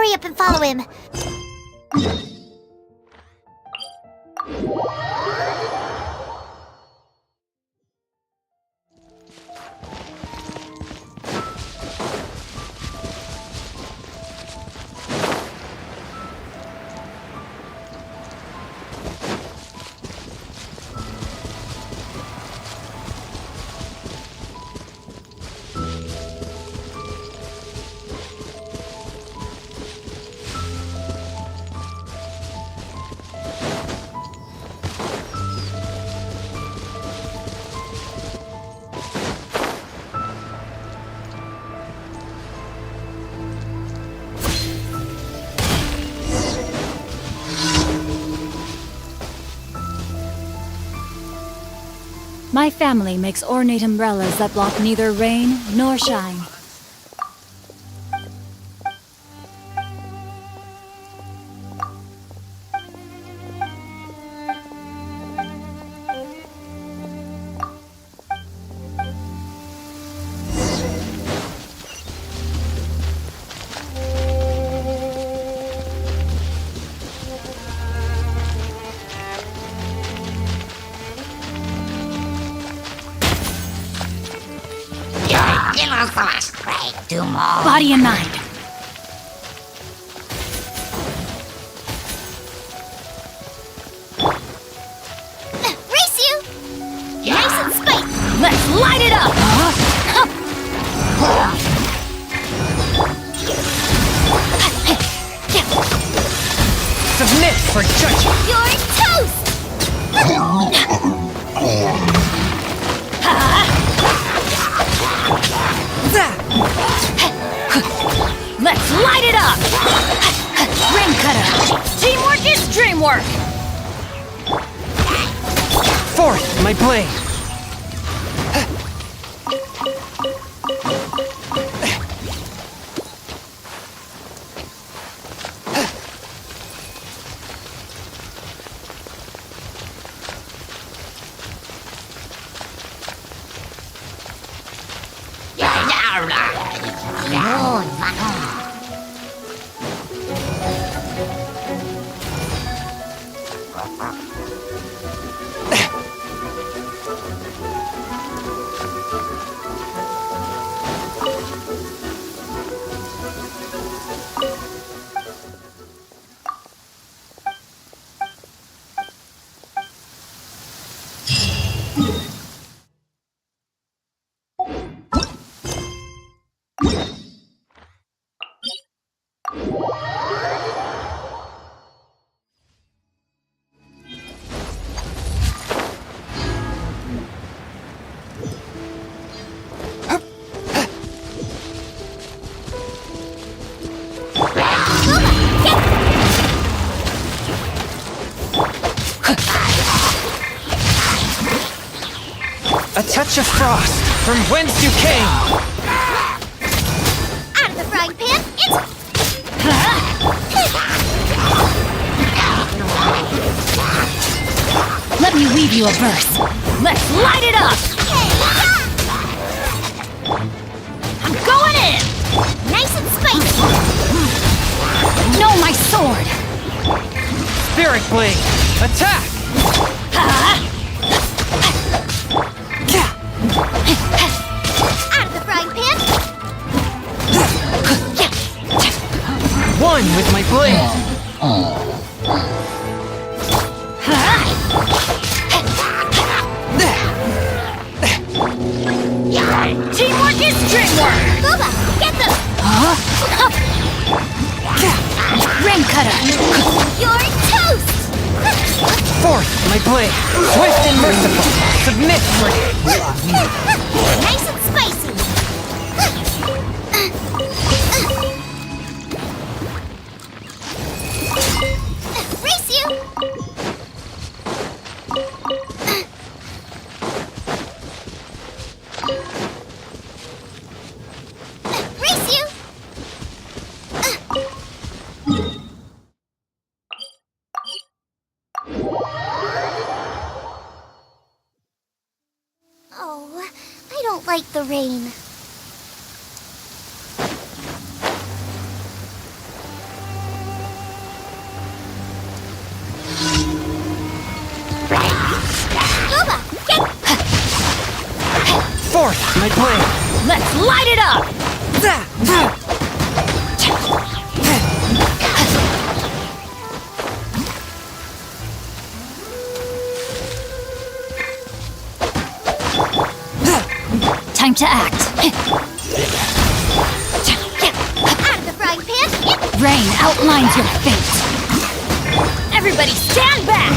hurry up and follow him. My family makes ornate umbrellas that block neither rain nor shine. Body and mind. Race you! Nice and spicy! Let's light it up! Submit for judgment! You're toast! Let's light it up! Ring cutter! Teamwork is dreamwork! Forth, my blade! A touch of frost from whence you came! Out of the frying pan, it's... Let me weave you a verse. Let's light it up! I'm going in! Nice and spicy! Know my sword! Spirit blade! Attack! Out of the frying pan, One with my blade! Teamwork is dreamwork! Booba, get them! Ring cutter! You're toast! Forth, my blade! Swift and merciful! Submit for... Nice and spicy! Race you! Race you! Oh, I don't like the rain. Fourth, my blade. Let's light it up! Time to act. Out of the frying pan. Rain outlines your fate. Everybody stand back!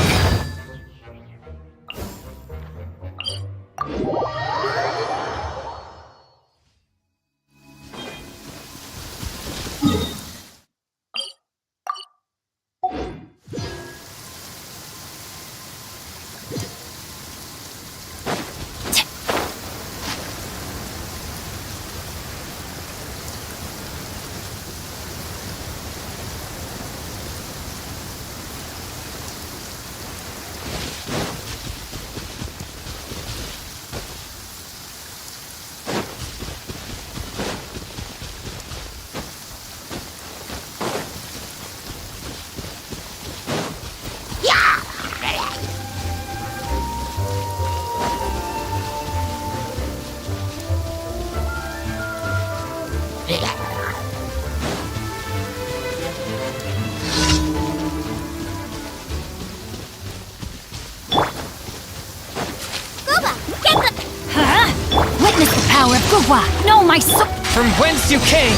Witness the power of Guwa! Know my soul! From whence you came!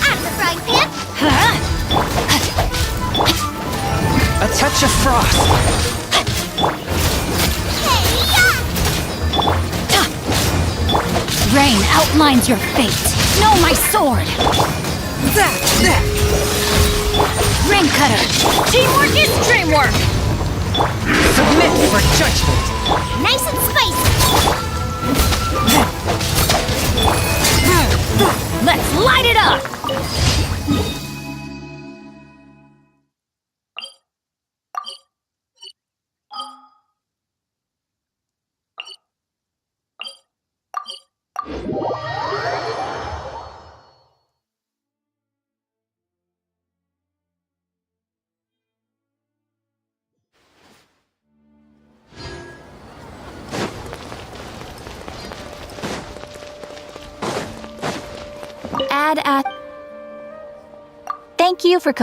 Out of the frying pan. A touch of frost! Rain outlines your fate. Know my sword! Ring cutter! Teamwork is dreamwork! Submit for judgment! Nice and spicy. Let's light it up! Add at. Thank you for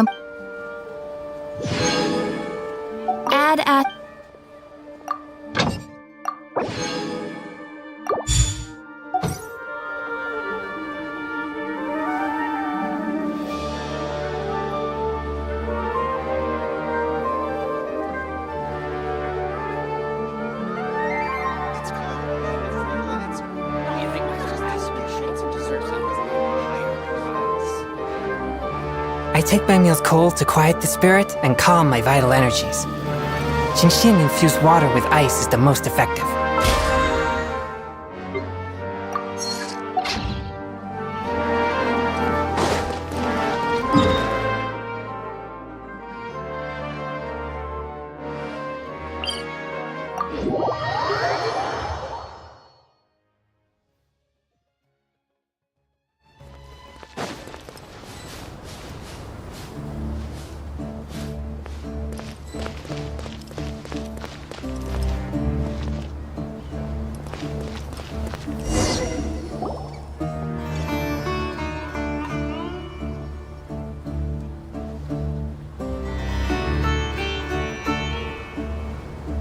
Add at. I take my meals cold to quiet the spirit and calm my vital energies. Genshin infused water with ice is the most effective.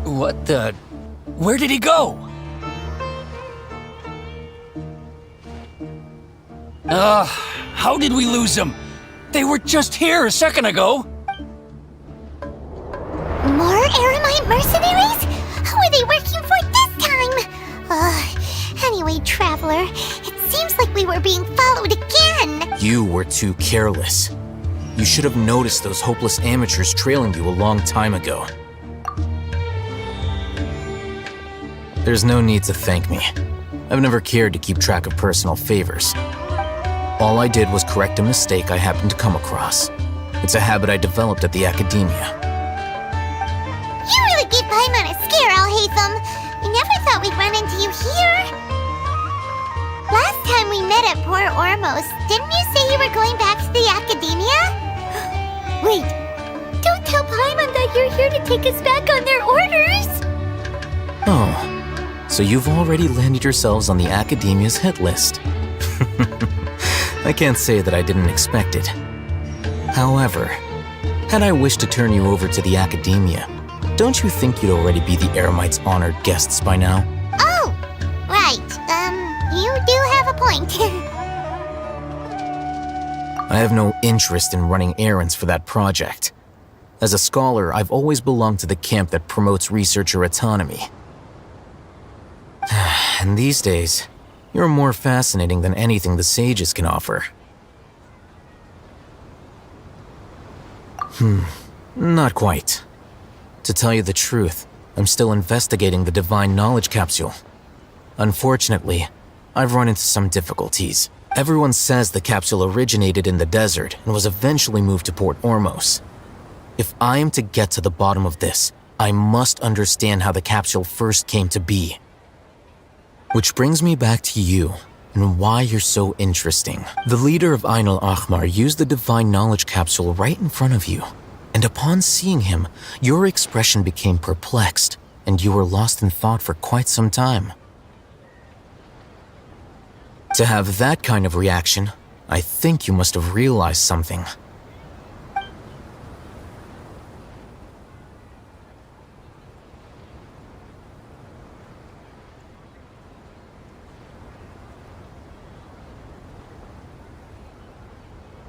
What the... Where did he go? How did we lose him? They were just here a second ago. More Aramite mercenaries? Who are they working for this time? Anyway, Traveler, it seems like we were being followed again. You were too careless. You should have noticed those hopeless amateurs trailing you a long time ago. There's no need to thank me. I've never cared to keep track of personal favors. All I did was correct a mistake I happened to come across. It's a habit I developed at the academia. You really gave Paimon a scare, Alhaitham. I never thought we'd run into you here. Last time we met at Port Ormos, didn't you say you were going back to the academia? Wait, don't tell Paimon that you're here to take us back on their orders! Oh, so you've already landed yourselves on the Academia's hit list. I can't say that I didn't expect it. However, had I wished to turn you over to the Academia, don't you think you'd already be the Eremites' honored guests by now? Oh, right. You do have a point. I have no interest in running errands for that project. As a scholar, I've always belonged to the camp that promotes researcher autonomy. And these days, you're more fascinating than anything the sages can offer. Not quite. To tell you the truth, I'm still investigating the Divine Knowledge Capsule. Unfortunately, I've run into some difficulties. Everyone says the capsule originated in the desert and was eventually moved to Port Ormos. If I am to get to the bottom of this, I must understand how the capsule first came to be. Which brings me back to you and why you're so interesting. The leader of Ain al-Ahmar used the Divine Knowledge Capsule right in front of you, and upon seeing him, your expression became perplexed, and you were lost in thought for quite some time. To have that kind of reaction, I think you must have realized something.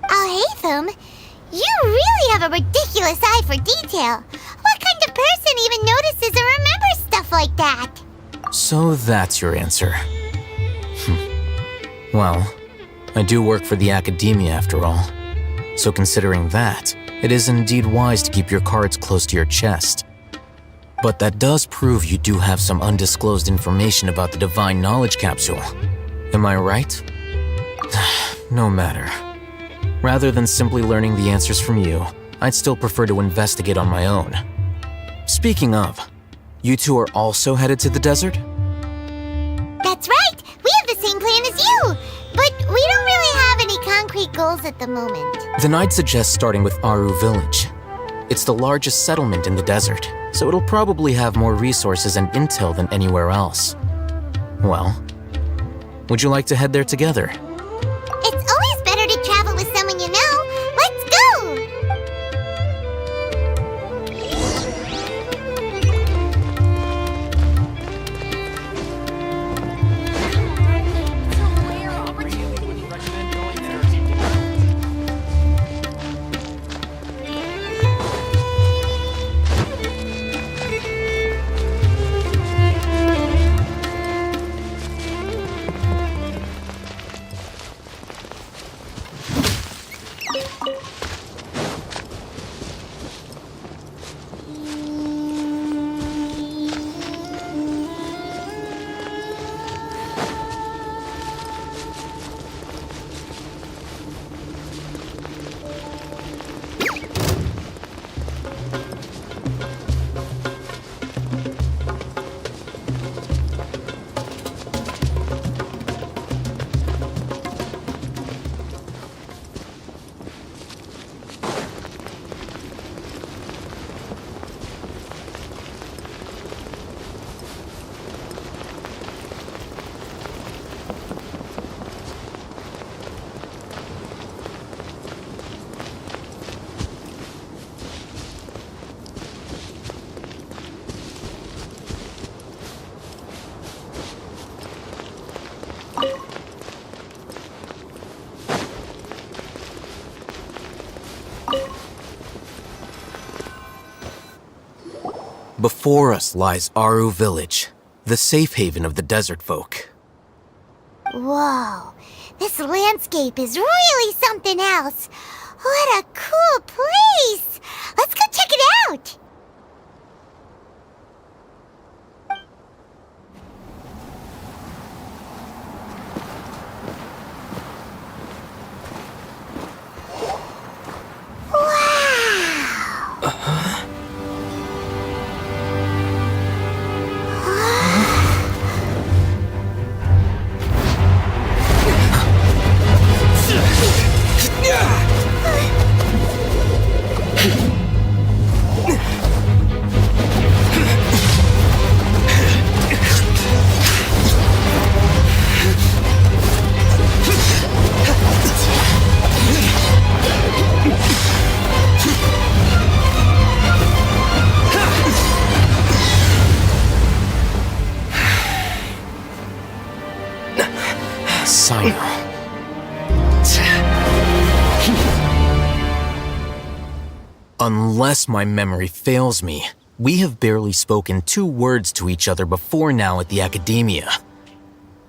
Alhaitham, you really have a ridiculous eye for detail. What kind of person even notices and remembers stuff like that? So that's your answer. Well, I do work for the Academia after all. So considering that, it is indeed wise to keep your cards close to your chest. But that does prove you do have some undisclosed information about the Divine Knowledge Capsule. Am I right? No matter. Rather than simply learning the answers from you, I'd still prefer to investigate on my own. Speaking of, you two are also headed to the desert? That's right! We have the same plan as you! But we don't really have any concrete goals at the moment. Then I'd suggest starting with Aru Village. It's the largest settlement in the desert, so it'll probably have more resources and intel than anywhere else. Well, would you like to head there together? It's always better to travel with someone you know. Let's go! Before us lies Aru Village, the safe haven of the desert folk. Whoa, this landscape is really something else. What a cool place! Let's go check it out! Sino. Unless my memory fails me, we have barely spoken 2 words to each other before now at the Academia.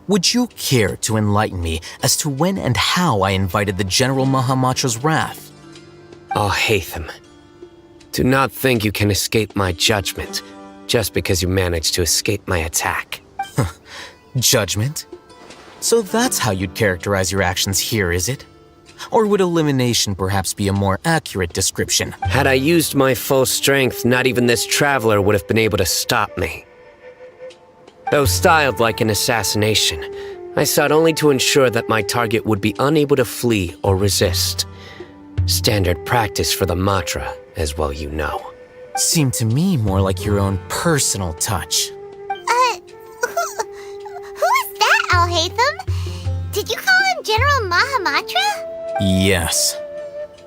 Would you care to enlighten me as to when and how I invited the General Mahamatra's wrath? Alhaitham, do not think you can escape my judgment just because you managed to escape my attack. Judgment? So that's how you'd characterize your actions here, is it? Or would elimination perhaps be a more accurate description? Had I used my full strength, not even this traveler would have been able to stop me. Though styled like an assassination, I sought only to ensure that my target would be unable to flee or resist. Standard practice for the Matra, as well you know. Seemed to me more like your own personal touch. Who is that, Alhaitham? Did you call him General Mahamatra? Yes.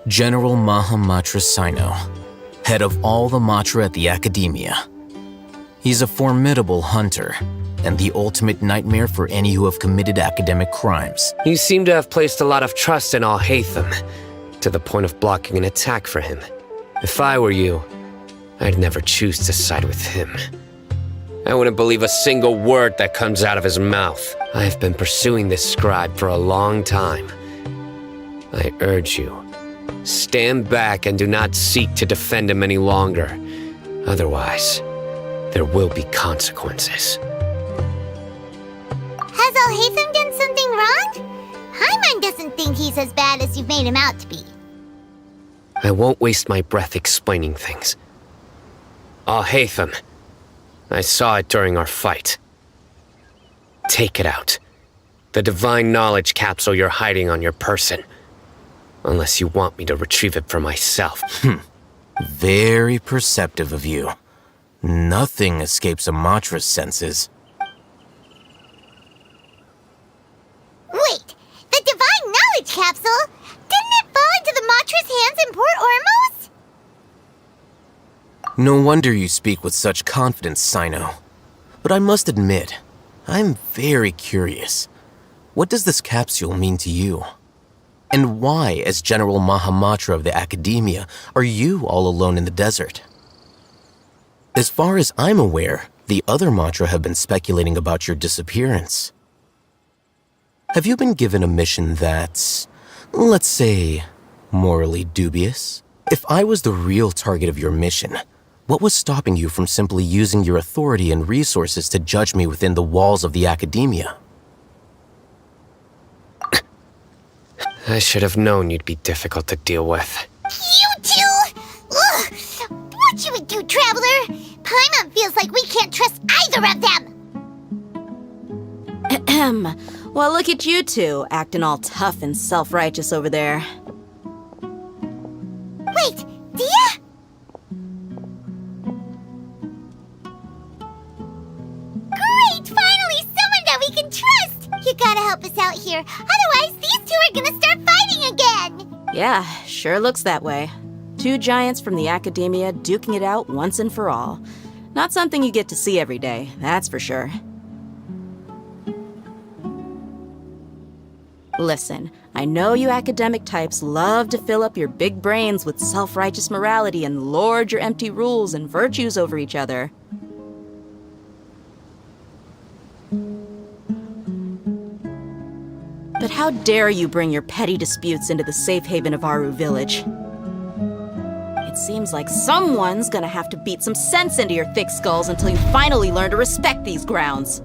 General Mahamatra Sino, head of all the Matra at the Academia. He's a formidable hunter, and the ultimate nightmare for any who have committed academic crimes. You seem to have placed a lot of trust in Alhaitham, to the point of blocking an attack for him. If I were you, I'd never choose to side with him. I wouldn't believe a single word that comes out of his mouth. I have been pursuing this scribe for a long time. I urge you, stand back and do not seek to defend him any longer. Otherwise, there will be consequences. Has Alhaitham done something wrong? Paimon doesn't think he's as bad as you've made him out to be. I won't waste my breath explaining things. Alhaitham, I saw it during our fight. Take it out. The divine knowledge capsule you're hiding on your person. Unless you want me to retrieve it for myself. Very perceptive of you. Nothing escapes a Matra's senses. Wait, the divine knowledge capsule? Didn't it fall into the Matra's hands in Port Ormos? No wonder you speak with such confidence, Sino. But I must admit, I'm very curious. What does this capsule mean to you? And why, as General Mahamatra of the Academia, are you all alone in the desert? As far as I'm aware, the other Matra have been speculating about your disappearance. Have you been given a mission that's, let's say, morally dubious? If I was the real target of your mission, what was stopping you from simply using your authority and resources to judge me within the walls of the Academia? I should have known you'd be difficult to deal with. You two! Ugh! What should we do, Traveler? Paimon feels like we can't trust either of them! Well, look at you two, acting all tough and self-righteous over there. Wait, Dia? Great! Finally, someone that we can trust! You gotta help us out here, otherwise these two are gonna start fighting again! Yeah, sure looks that way. 2 giants from the Academia duking it out once and for all. Not something you get to see every day, that's for sure. Listen, I know you academic types love to fill up your big brains with self-righteous morality and lord your empty rules and virtues over each other. But how dare you bring your petty disputes into the safe haven of Aru Village? It seems like someone's gonna have to beat some sense into your thick skulls until you finally learn to respect these grounds.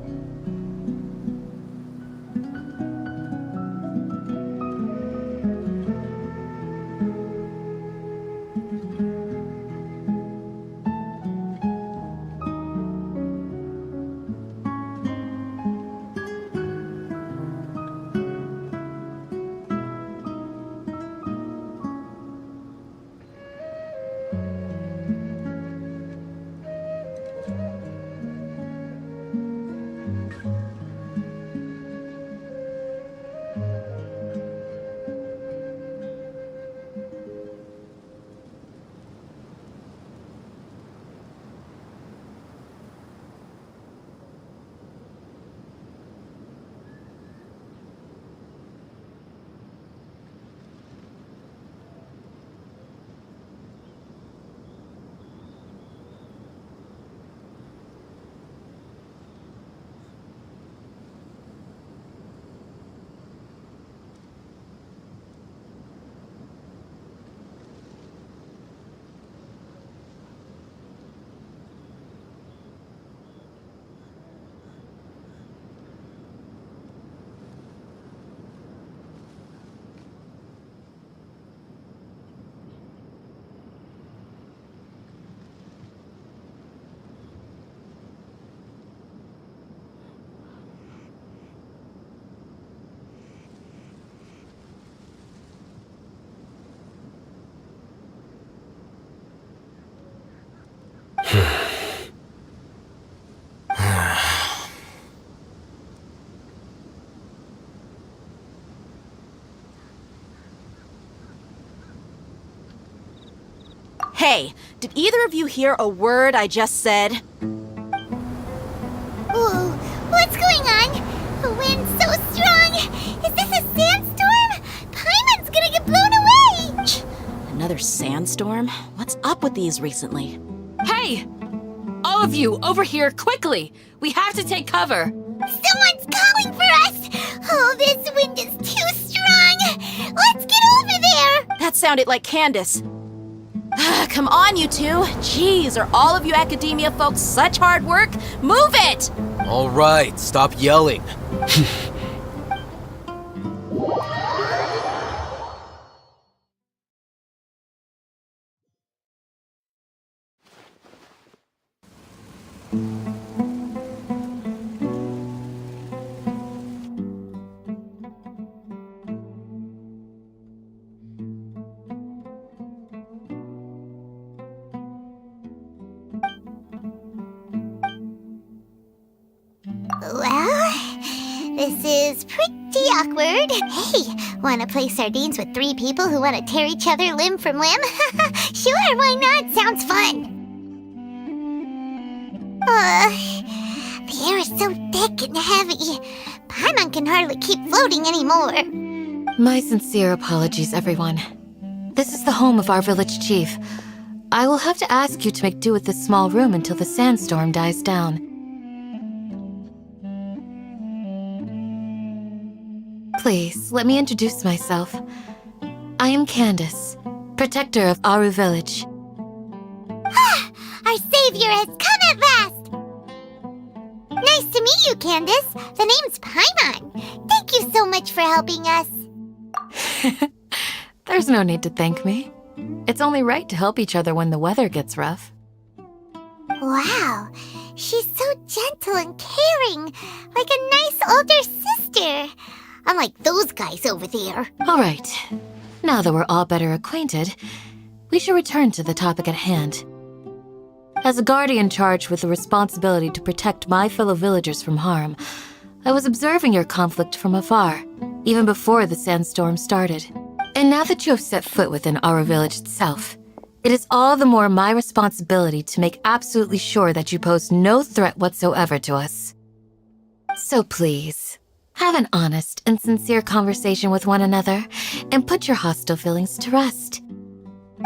Hey, did either of you hear a word I just said? Whoa, what's going on? The wind's so strong. Is this a sandstorm? Paimon's gonna get blown away. Another sandstorm? What's up with these recently? Hey! All of you, over here, quickly! We have to take cover! Someone's calling for us. Oh, this wind is too strong. Let's get over there. That sounded like Candace. Come on, you two. Jeez, are all of you academia folks such hard work? Move it! All right, stop yelling. Well, this is pretty awkward. Hey, wanna play sardines with 3 people who wanna tear each other limb from limb? Sure, why not? Sounds fun. The air is so thick and heavy. Paimon can hardly keep floating anymore. My sincere apologies, everyone. This is the home of our village chief. I will have to ask you to make do with this small room until the sandstorm dies down. Please, let me introduce myself. I am Candace, protector of Aru Village. Our savior has come at last! Nice to meet you, Candace. The name's Paimon. Thank you so much for helping us. There's no need to thank me. It's only right to help each other when the weather gets rough. Wow, she's so gentle and caring, like a nice older sister. Unlike those guys over there. All right, now that we're all better acquainted, we should return to the topic at hand. As a guardian charged with the responsibility to protect my fellow villagers from harm, I was observing your conflict from afar, even before the sandstorm started. And now that you have set foot within our village itself, it is all the more my responsibility to make absolutely sure that you pose no threat whatsoever to us. So please, have an honest and sincere conversation with one another and put your hostile feelings to rest.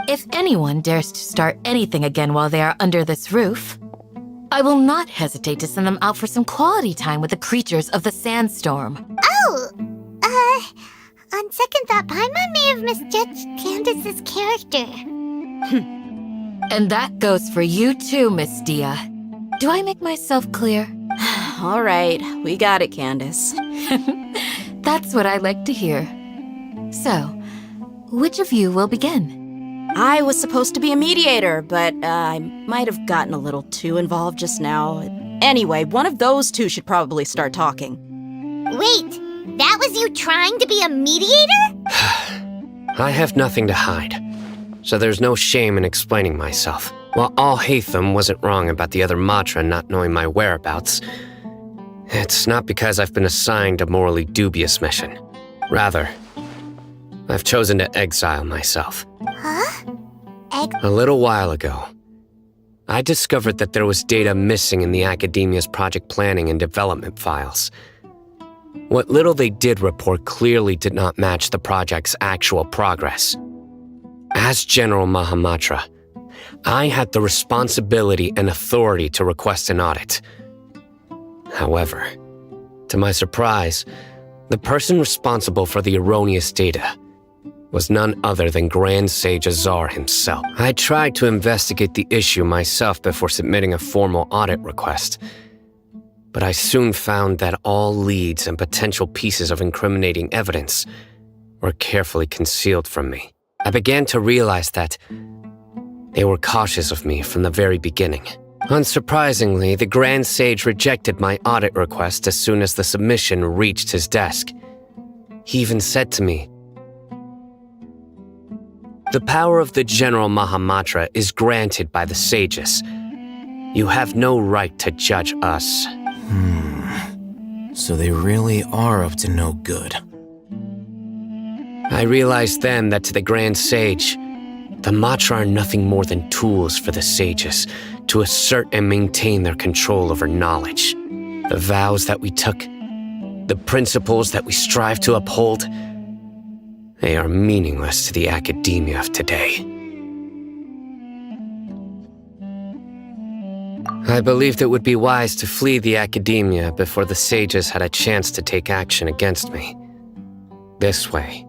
If anyone dares to start anything again while they are under this roof, I will not hesitate to send them out for some quality time with the creatures of the sandstorm. Oh, on second thought, Paimon may have misjudged Candace's character. And that goes for you too, Miss Dia. Do I make myself clear? All right, we got it, Candace. That's what I like to hear. So, which of you will begin? I was supposed to be a mediator, but I might have gotten a little too involved just now. Anyway, one of those two should probably start talking. Wait, that was you trying to be a mediator? I have nothing to hide, so there's no shame in explaining myself. While Al-Haytham wasn't wrong about the other Matra not knowing my whereabouts, it's not because I've been assigned a morally dubious mission. Rather, I've chosen to exile myself. Huh? A little while ago, I discovered that there was data missing in the Academia's project planning and development files. What little they did report clearly did not match the project's actual progress. As General Mahamatra, I had the responsibility and authority to request an audit. However, to my surprise, the person responsible for the erroneous data was none other than Grand Sage Azar himself. I tried to investigate the issue myself before submitting a formal audit request, but I soon found that all leads and potential pieces of incriminating evidence were carefully concealed from me. I began to realize that they were cautious of me from the very beginning. Unsurprisingly, the Grand Sage rejected my audit request as soon as the submission reached his desk. He even said to me, "The power of the General Mahamatra is granted by the sages. You have no right to judge us." So they really are up to no good. I realized then that to the Grand Sage, The Matra are nothing more than tools for the sages to assert and maintain their control over knowledge. The vows that we took, the principles that we strive to uphold, they are meaningless to the academia of today. I believed it would be wise to flee the academia before the sages had a chance to take action against me. This way,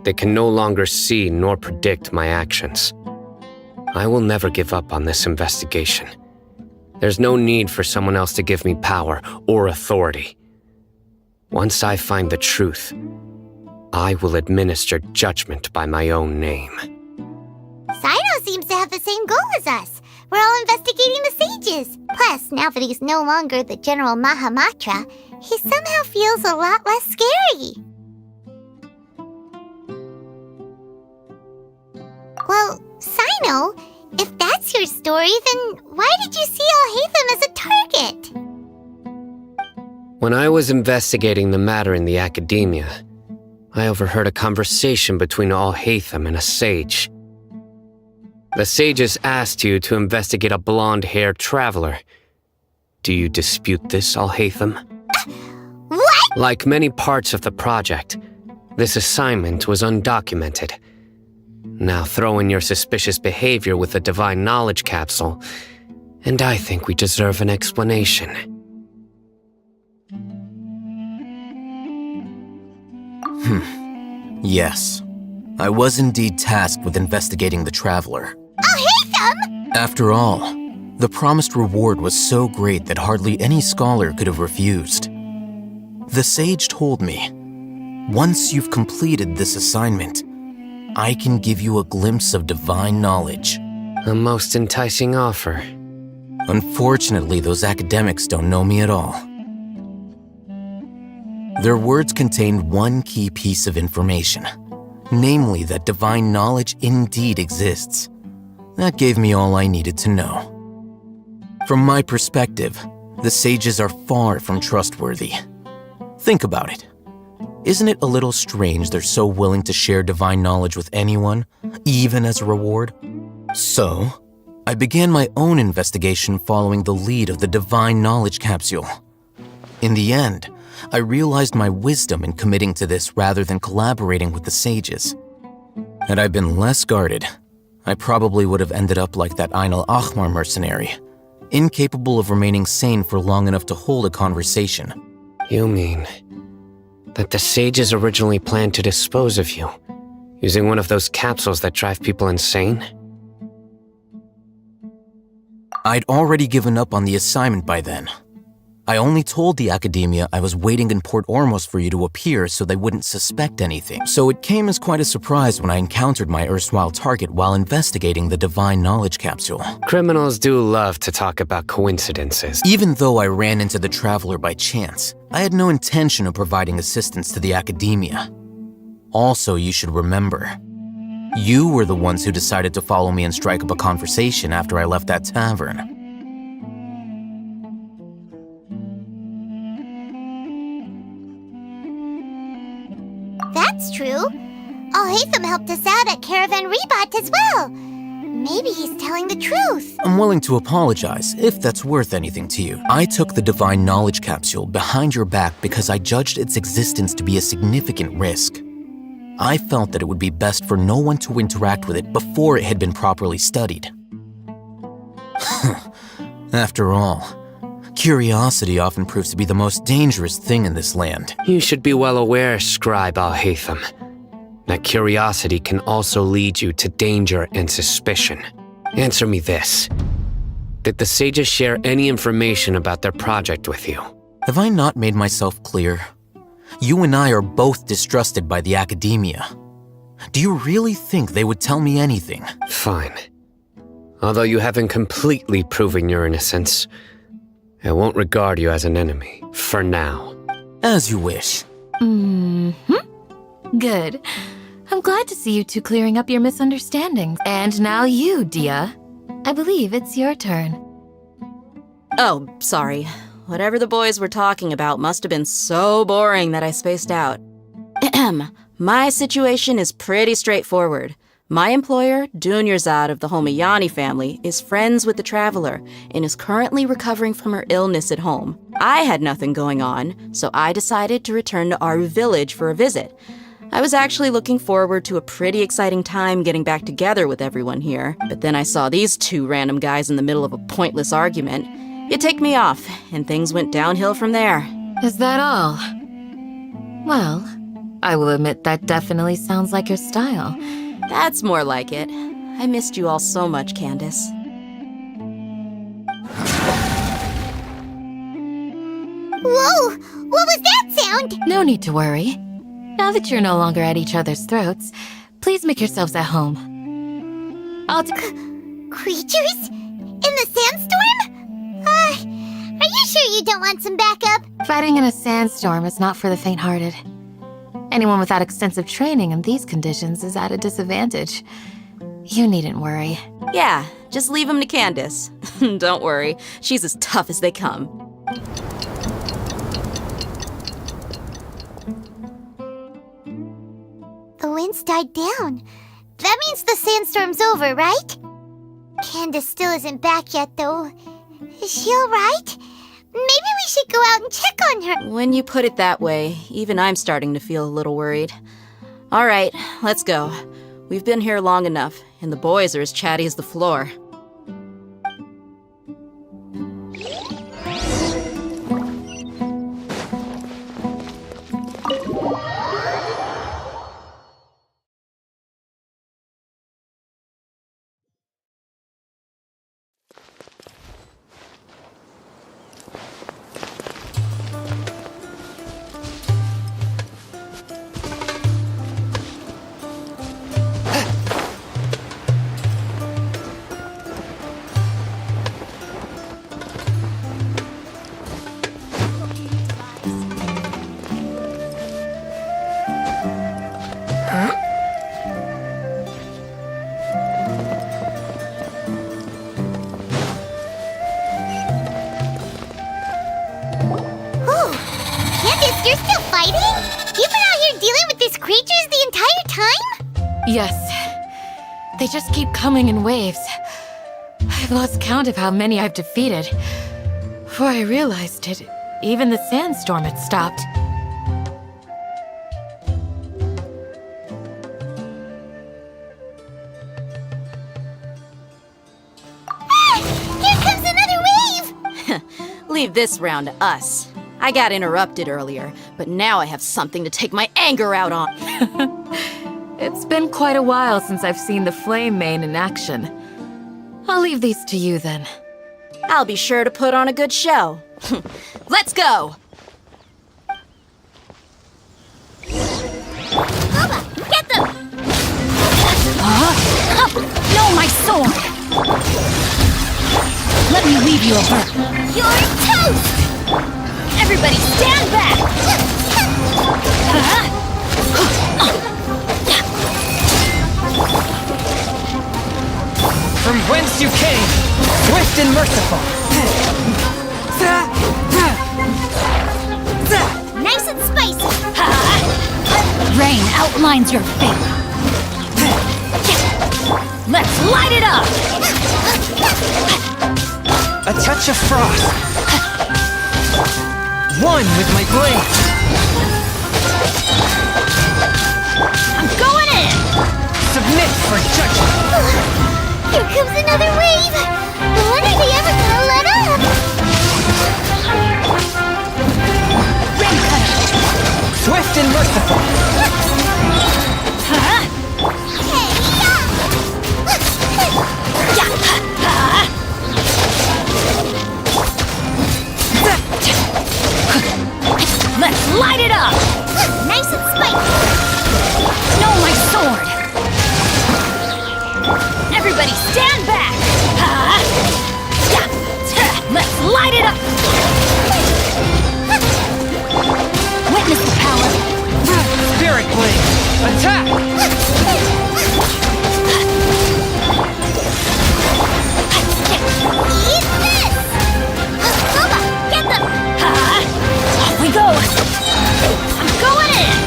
they can no longer see nor predict my actions. I will never give up on this investigation. There's no need for someone else to give me power or authority. Once I find the truth, I will administer judgment by my own name. Sino seems to have the same goal as us. We're all investigating the sages. Plus, now that he's no longer the General Mahamatra, he somehow feels a lot less scary. Well, Sino, if that's your story, then why did you see Alhaitham as a target? When I was investigating the matter in the academia, I overheard a conversation between Alhaitham and a sage. The sages asked you to investigate a blonde-haired traveler. Do you dispute this, Alhaitham? What? Like many parts of the project, this assignment was undocumented. Now throw in your suspicious behavior with the Divine Knowledge Capsule, and I think we deserve an explanation. Yes. I was indeed tasked with investigating the traveler. Alhaitham! After all, the promised reward was so great that hardly any scholar could have refused. The sage told me, once you've completed this assignment, I can give you a glimpse of divine knowledge. A most enticing offer. Unfortunately, those academics don't know me at all. Their words contained one key piece of information, namely that divine knowledge indeed exists. That gave me all I needed to know. From my perspective, the sages are far from trustworthy. Think about it. Isn't it a little strange they're so willing to share divine knowledge with anyone, even as a reward? So, I began my own investigation following the lead of the Divine Knowledge Capsule. In the end, I realized my wisdom in committing to this rather than collaborating with the sages. Had I been less guarded, I probably would have ended up like that Ain al-Ahmar mercenary, incapable of remaining sane for long enough to hold a conversation. You mean that the sages originally planned to dispose of you, using one of those capsules that drive people insane? I'd already given up on the assignment by then. I only told the academia I was waiting in Port Ormos for you to appear so they wouldn't suspect anything. So it came as quite a surprise when I encountered my erstwhile target while investigating the Divine Knowledge Capsule. Criminals do love to talk about coincidences. Even though I ran into the traveler by chance, I had no intention of providing assistance to the academia. Also, you should remember, you were the ones who decided to follow me and strike up a conversation after I left that tavern. That's true. Alhaitham helped us out at Caravan Rebat as well. Maybe he's telling the truth. I'm willing to apologize, if that's worth anything to you. I took the Divine Knowledge Capsule behind your back because I judged its existence to be a significant risk. I felt that it would be best for no one to interact with it before it had been properly studied. After all, curiosity often proves to be the most dangerous thing in this land. You should be well aware, Scribe Alhaitham, that curiosity can also lead you to danger and suspicion. Answer me this. Did the sages share any information about their project with you? Have I not made myself clear? You and I are both distrusted by the academia. Do you really think they would tell me anything? Fine. Although you haven't completely proven your innocence, I won't regard you as an enemy, for now. As you wish. Good. I'm glad to see you two clearing up your misunderstandings. And now you, Dia. I believe it's your turn. Oh, sorry. Whatever the boys were talking about must have been so boring that I spaced out. My situation is pretty straightforward. My employer, Dunyarzad of the Homayani family, is friends with the traveler and is currently recovering from her illness at home. I had nothing going on, so I decided to return to Aru Village for a visit. I was actually looking forward to a pretty exciting time getting back together with everyone here, but then I saw these two random guys in the middle of a pointless argument. It ticked me off, and things went downhill from there. Is that all? Well, I will admit that definitely sounds like your style. That's more like it. I missed you all so much, Candace. Whoa! What was that sound? No need to worry. Now that you're no longer at each other's throats, please make yourselves at home. Creatures? In the sandstorm? Are you sure you don't want some backup? Fighting in a sandstorm is not for the faint-hearted. Anyone without extensive training in these conditions is at a disadvantage. You needn't worry. Yeah, just leave him to Candace. Don't worry, she's as tough as they come. The wind's died down. That means the sandstorm's over, right? Candace still isn't back yet, though. Is she alright? Maybe we should go out and check on her. When you put it that way, even I'm starting to feel a little worried. All right, let's go. We've been here long enough, and the boys are as chatty as the floor. You're still fighting? You've been out here dealing with these creatures the entire time? Yes. They just keep coming in waves. I've lost count of how many I've defeated. Before I realized it, even the sandstorm had stopped. Here comes another wave! Leave this round to us. I got interrupted earlier, but now I have something to take my anger out on. It's been quite a while since I've seen the Flame Mane in action. I'll leave these to you then. I'll be sure to put on a good show. Let's go! Bubba, get them! No, my sword! Let me leave you a bit. You're toast! Everybody stand back! From whence you came, swift and merciful. Nice and spicy! Rain outlines your fate. Let's light it up! A touch of frost. One with my blade. I'm going in! Submit for judgment. Here comes another wave! When are they ever gonna let up? Rain cutter! Swift and merciful. Let's light it up! Nice and spicy! No, my sword! Everybody stand back! Let's light it up! Witness the power! Spirit blade. Attack. Eat this! Bubba, get them! Off we go! I'm going in!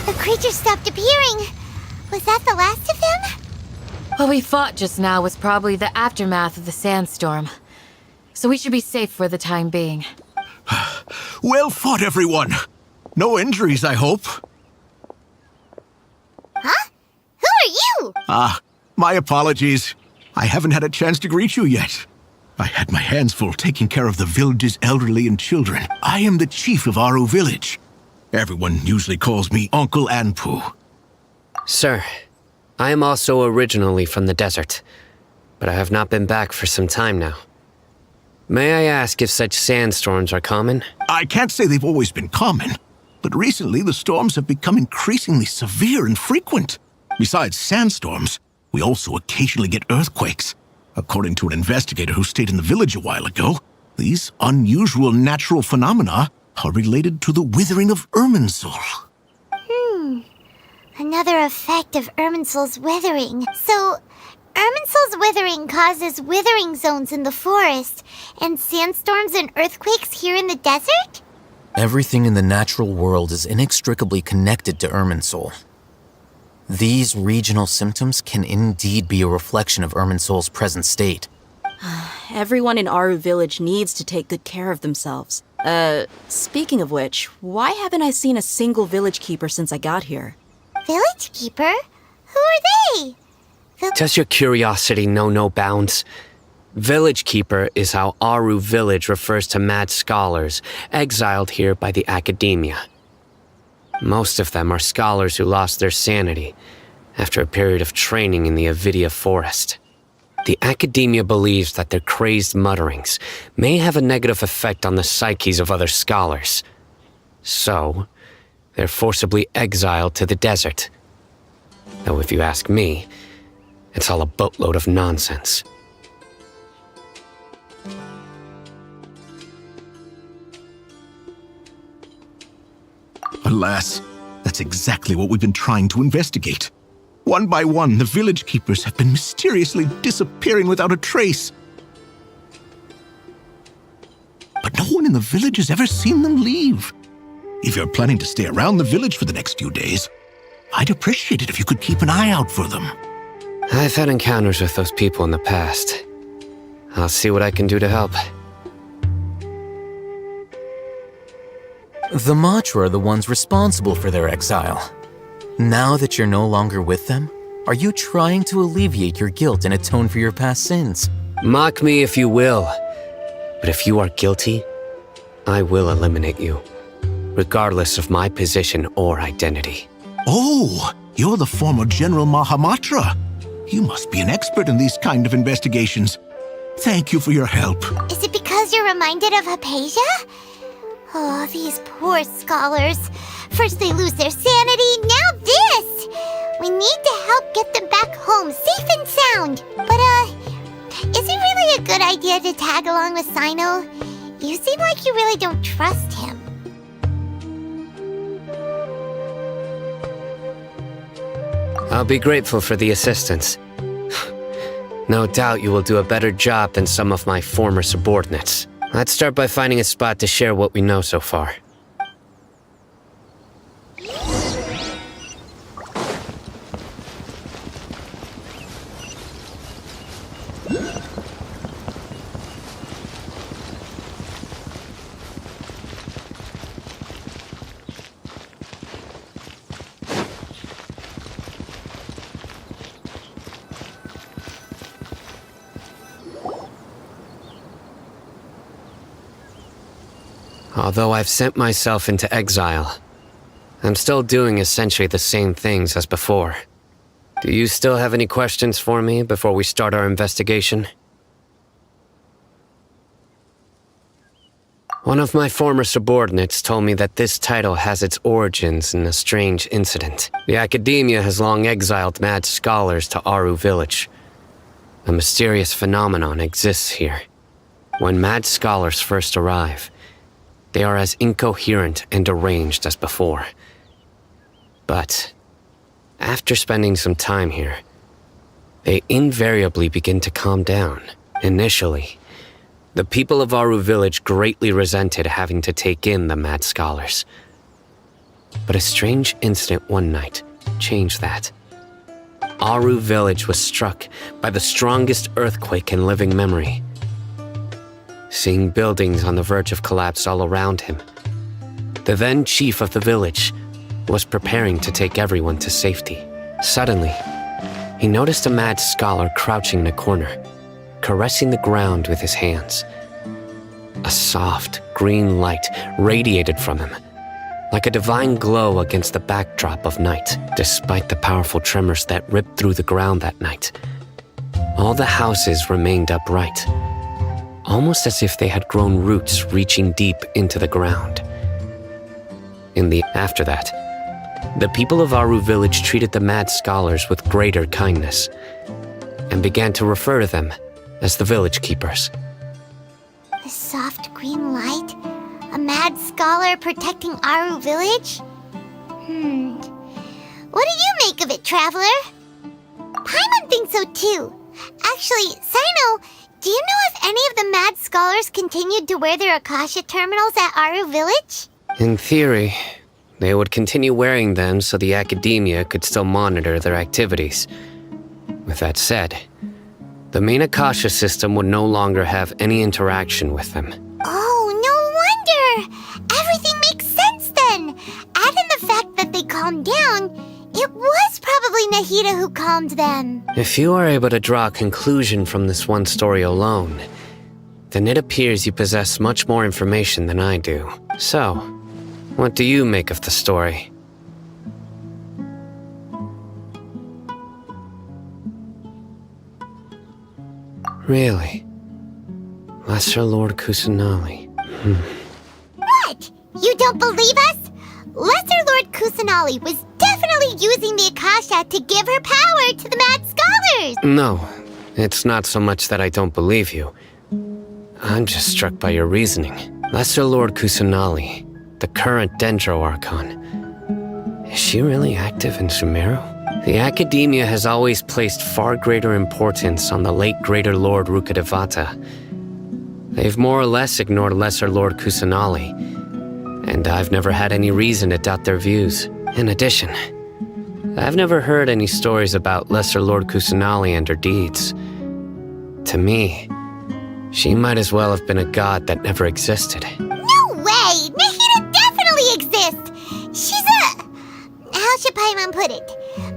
The creatures stopped appearing. Was that the last of them? What we fought just now was probably the aftermath of the sandstorm. So we should be safe for the time being. Well fought, everyone. No injuries, I hope. Huh? Who are you? My apologies. I haven't had a chance to greet you yet. I had my hands full taking care of the village's elderly and children. I am the chief of Aru Village. Everyone usually calls me Uncle Anpu. Sir, I am also originally from the desert, but I have not been back for some time now. May I ask if such sandstorms are common? I can't say they've always been common, but recently the storms have become increasingly severe and frequent. Besides sandstorms, we also occasionally get earthquakes. According to an investigator who stayed in the village a while ago, these unusual natural phenomena are related to the withering of Irminsul. Another effect of Irminsul's withering. So, Irminsul's withering causes withering zones in the forest, and sandstorms and earthquakes here in the desert? Everything in the natural world is inextricably connected to Irminsul. These regional symptoms can indeed be a reflection of Irminsul's present state. Everyone in Aru Village needs to take good care of themselves. Speaking of which, why haven't I seen a single village keeper since I got here? Village keeper? Who are they? Does your curiosity know no bounds? Village Keeper is how Aru Village refers to mad scholars exiled here by the academia. Most of them are scholars who lost their sanity after a period of training in the Avidia forest. The academia believes that their crazed mutterings may have a negative effect on the psyches of other scholars. So, they're forcibly exiled to the desert. Though if you ask me, it's all a boatload of nonsense. Alas, that's exactly what we've been trying to investigate. One by one, the village keepers have been mysteriously disappearing without a trace. But no one in the village has ever seen them leave. If you're planning to stay around the village for the next few days, I'd appreciate it if you could keep an eye out for them. I've had encounters with those people in the past. I'll see what I can do to help. The Matra are the ones responsible for their exile. Now that you're no longer with them, are you trying to alleviate your guilt and atone for your past sins? Mock me if you will, but if you are guilty, I will eliminate you, regardless of my position or identity. Oh, you're the former General Mahamatra. You must be an expert in these kind of investigations. Thank you for your help. Is it because you're reminded of Hypatia? Oh, these poor scholars. First they lose their sanity, now this! We need to help get them back home, safe and sound. But, is it really a good idea to tag along with Sino? You seem like you really don't trust him. I'll be grateful for the assistance. No doubt you will do a better job than some of my former subordinates. Let's start by finding a spot to share what we know so far. Although I've sent myself into exile, I'm still doing essentially the same things as before. Do you still have any questions for me before we start our investigation? One of my former subordinates told me that this title has its origins in a strange incident. The academia has long exiled mad scholars to Aru Village. A mysterious phenomenon exists here. When mad scholars first arrive, they are as incoherent and deranged as before. But after spending some time here, they invariably begin to calm down. Initially, the people of Aru Village greatly resented having to take in the mad scholars. But a strange incident one night changed that. Aru village was struck by the strongest earthquake in living memory. Seeing buildings on the verge of collapse all around him, the then chief of the village was preparing to take everyone to safety. Suddenly, he noticed a mad scholar crouching in a corner, caressing the ground with his hands. A soft, green light radiated from him, like a divine glow against the backdrop of night. Despite the powerful tremors that ripped through the ground that night, all the houses remained upright, almost as if they had grown roots reaching deep into the ground. After that, the people of Aru village treated the mad scholars with greater kindness, and began to refer to them as the village keepers. The soft green light? A mad scholar protecting Aru village? What do you make of it, traveler? Paimon thinks so too. Actually, Sino, do you know if any of the mad scholars continued to wear their Akasha terminals at Aru village? In theory, they would continue wearing them so the academia could still monitor their activities. With that said, the main Akasha system would no longer have any interaction with them. Oh, no wonder! Everything makes sense then! Add in the fact that they calmed down, it was probably Nahida who calmed them. If you are able to draw a conclusion from this one story alone, then it appears you possess much more information than I do. So, what do you make of the story? Really? Lesser Lord Kusanali. What? You don't believe us? Lesser Lord Kusanali was definitely using the Akasha to give her power to the mad scholars! No, it's not so much that I don't believe you. I'm just struck by your reasoning. Lesser Lord Kusanali, the current Dendro Archon. Is she really active in Sumeru? The Academia has always placed far greater importance on the late Greater Lord Rukkhadevata. They've more or less ignored Lesser Lord Kusanali, and I've never had any reason to doubt their views. In addition, I've never heard any stories about Lesser Lord Kusanali and her deeds. To me, she might as well have been a god that never existed. No way! Nahida definitely exists! She's a... how should Paimon put it?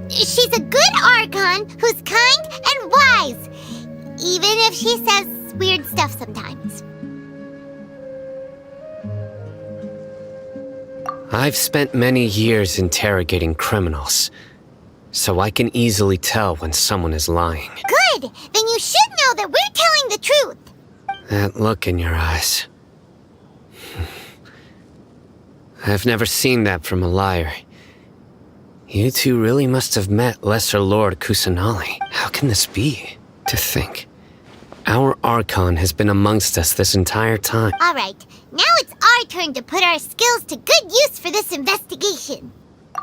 She's a good Archon who's kind and wise, even if she says weird stuff sometimes. I've spent many years interrogating criminals, so I can easily tell when someone is lying. Good! Then you should know that we're telling the truth! That look in your eyes. I've never seen that from a liar. You two really must have met Lesser Lord Kusanali. How can this be? To think, our Archon has been amongst us this entire time. Alright, now it's our turn to put our skills to good use for this investigation.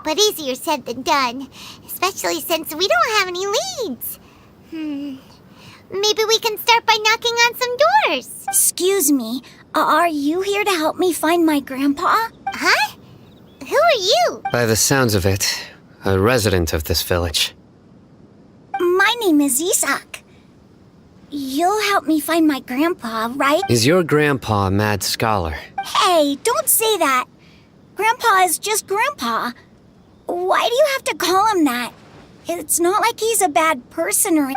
But easier said than done, especially since we don't have any leads. Maybe we can start by knocking on some doors. Excuse me, are you here to help me find my grandpa? Huh? Who are you? By the sounds of it, a resident of this village. My name is Isak. You'll help me find my grandpa, right? Is your grandpa a mad scholar? Hey, don't say that. Grandpa is just Grandpa. Why do you have to call him that? It's not like he's a bad person or...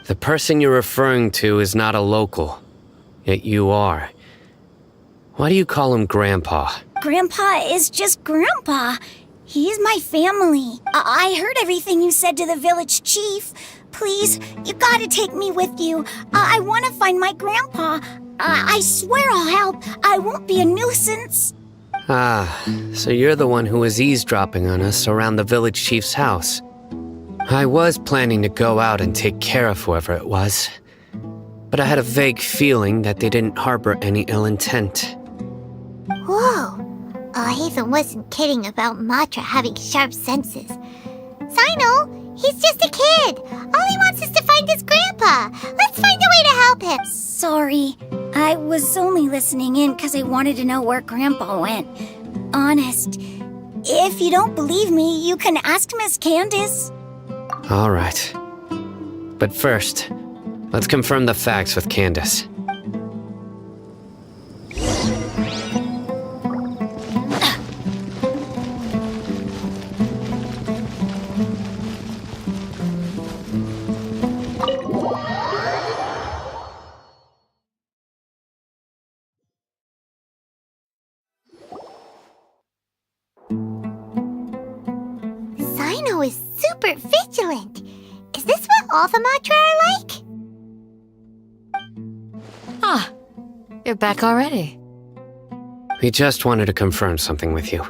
The person you're referring to is not a local, yet you are. Why do you call him Grandpa? Grandpa is just Grandpa. He's my family. I heard everything you said to the village chief. Please, you gotta take me with you. I want to find my grandpa. I swear I'll help. I won't be a nuisance. Ah, so you're the one who was eavesdropping on us around the village chief's house. I was planning to go out and take care of whoever it was, but I had a vague feeling that they didn't harbor any ill intent. Whoa. Haven wasn't kidding about Matra having sharp senses. Sino, he's just a kid. All he wants is to find his grandpa. Let's find a way to help him. Sorry, I was only listening in because I wanted to know where Grandpa went. Honest. If you don't believe me, you can ask Miss Candace. All right. But first, let's confirm the facts with Candace. Sino is super vigilant. Is this what all the Matra are like? Ah, you're back already. We just wanted to confirm something with you.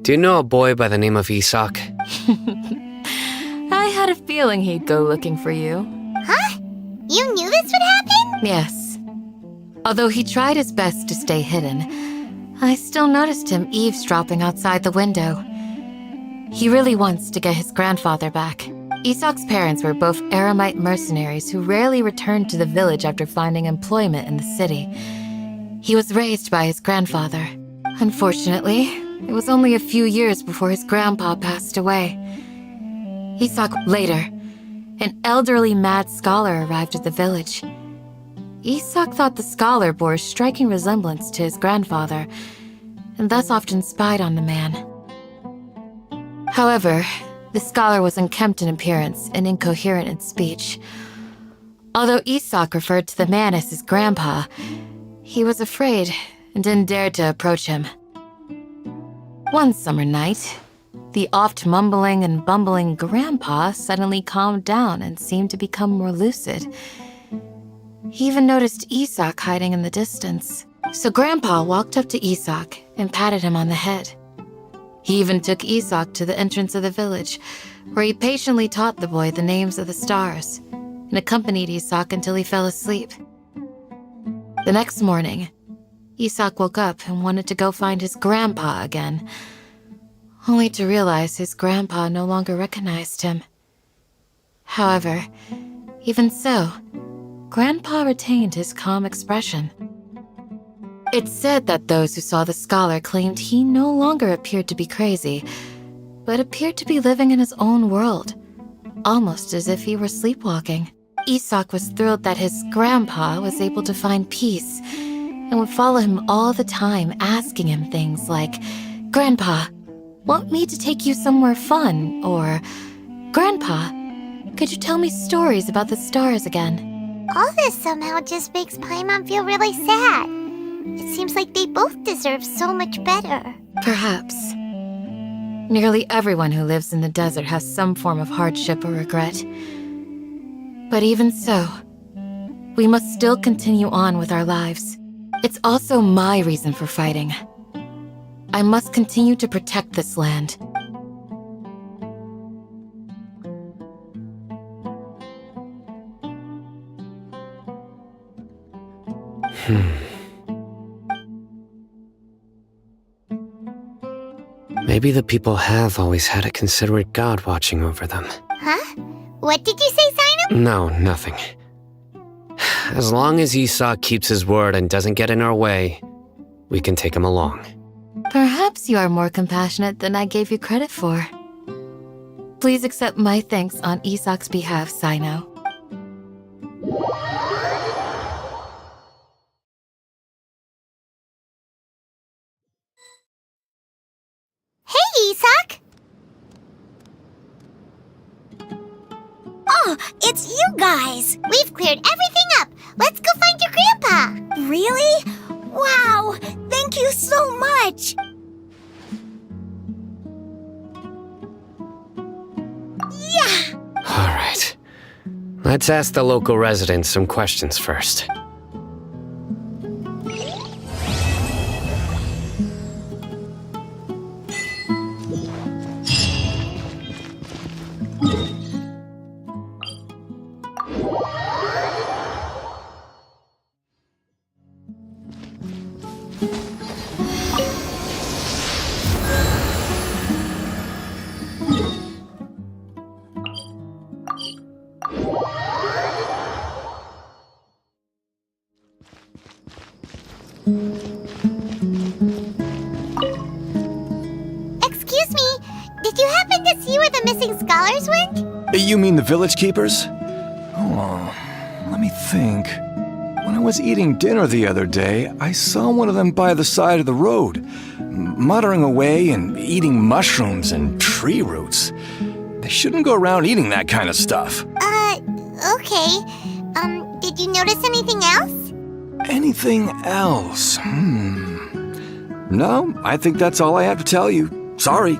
Do you know a boy by the name of Isak? I had a feeling he'd go looking for you. Huh? You knew this would happen? Yes. Although he tried his best to stay hidden, I still noticed him eavesdropping outside the window. He really wants to get his grandfather back. Isak's parents were both Aramite mercenaries who rarely returned to the village after finding employment in the city. He was raised by his grandfather. Unfortunately, it was only a few years before his grandpa passed away. Isak later, an elderly mad scholar arrived at the village. Isak thought the scholar bore a striking resemblance to his grandfather, and thus often spied on the man. However, the scholar was unkempt in appearance and incoherent in speech. Although Isak referred to the man as his grandpa, he was afraid and didn't dare to approach him. One summer night, the oft mumbling and bumbling grandpa suddenly calmed down and seemed to become more lucid. He even noticed Isak hiding in the distance. So Grandpa walked up to Isak and patted him on the head. He even took Isak to the entrance of the village, where he patiently taught the boy the names of the stars and accompanied Isak until he fell asleep. The next morning, Isak woke up and wanted to go find his grandpa again, only to realize his grandpa no longer recognized him. However, even so, Grandpa retained his calm expression. It's said that those who saw the scholar claimed he no longer appeared to be crazy, but appeared to be living in his own world, almost as if he were sleepwalking. Isak was thrilled that his grandpa was able to find peace and would follow him all the time, asking him things like, "Grandpa, want me to take you somewhere fun?" Or, "Grandpa, could you tell me stories about the stars again?" All this somehow just makes Paimon feel really sad. It seems like they both deserve so much better. Perhaps. Nearly everyone who lives in the desert has some form of hardship or regret. But even so, we must still continue on with our lives. It's also my reason for fighting. I must continue to protect this land. Maybe the people have always had a considerate god watching over them. Huh? What did you say, Sino? No, nothing. As long as Isak keeps his word and doesn't get in our way, we can take him along. Perhaps you are more compassionate than I gave you credit for. Please accept my thanks on Isak's behalf, Sino. Hey, Isak! Oh, it's you guys! We've cleared everything up. Let's go find your grandpa. Really? Wow! Thank you so much! Yeah! All right. Let's ask the local residents some questions first. Excuse me, did you happen to see where the missing scholars went? You mean the village keepers? Oh, let me think. When I was eating dinner the other day, I saw one of them by the side of the road, muttering away and eating mushrooms and tree roots. They shouldn't go around eating that kind of stuff. Okay. Did you notice anything else? Anything else? No, I think that's all I have to tell you. Sorry.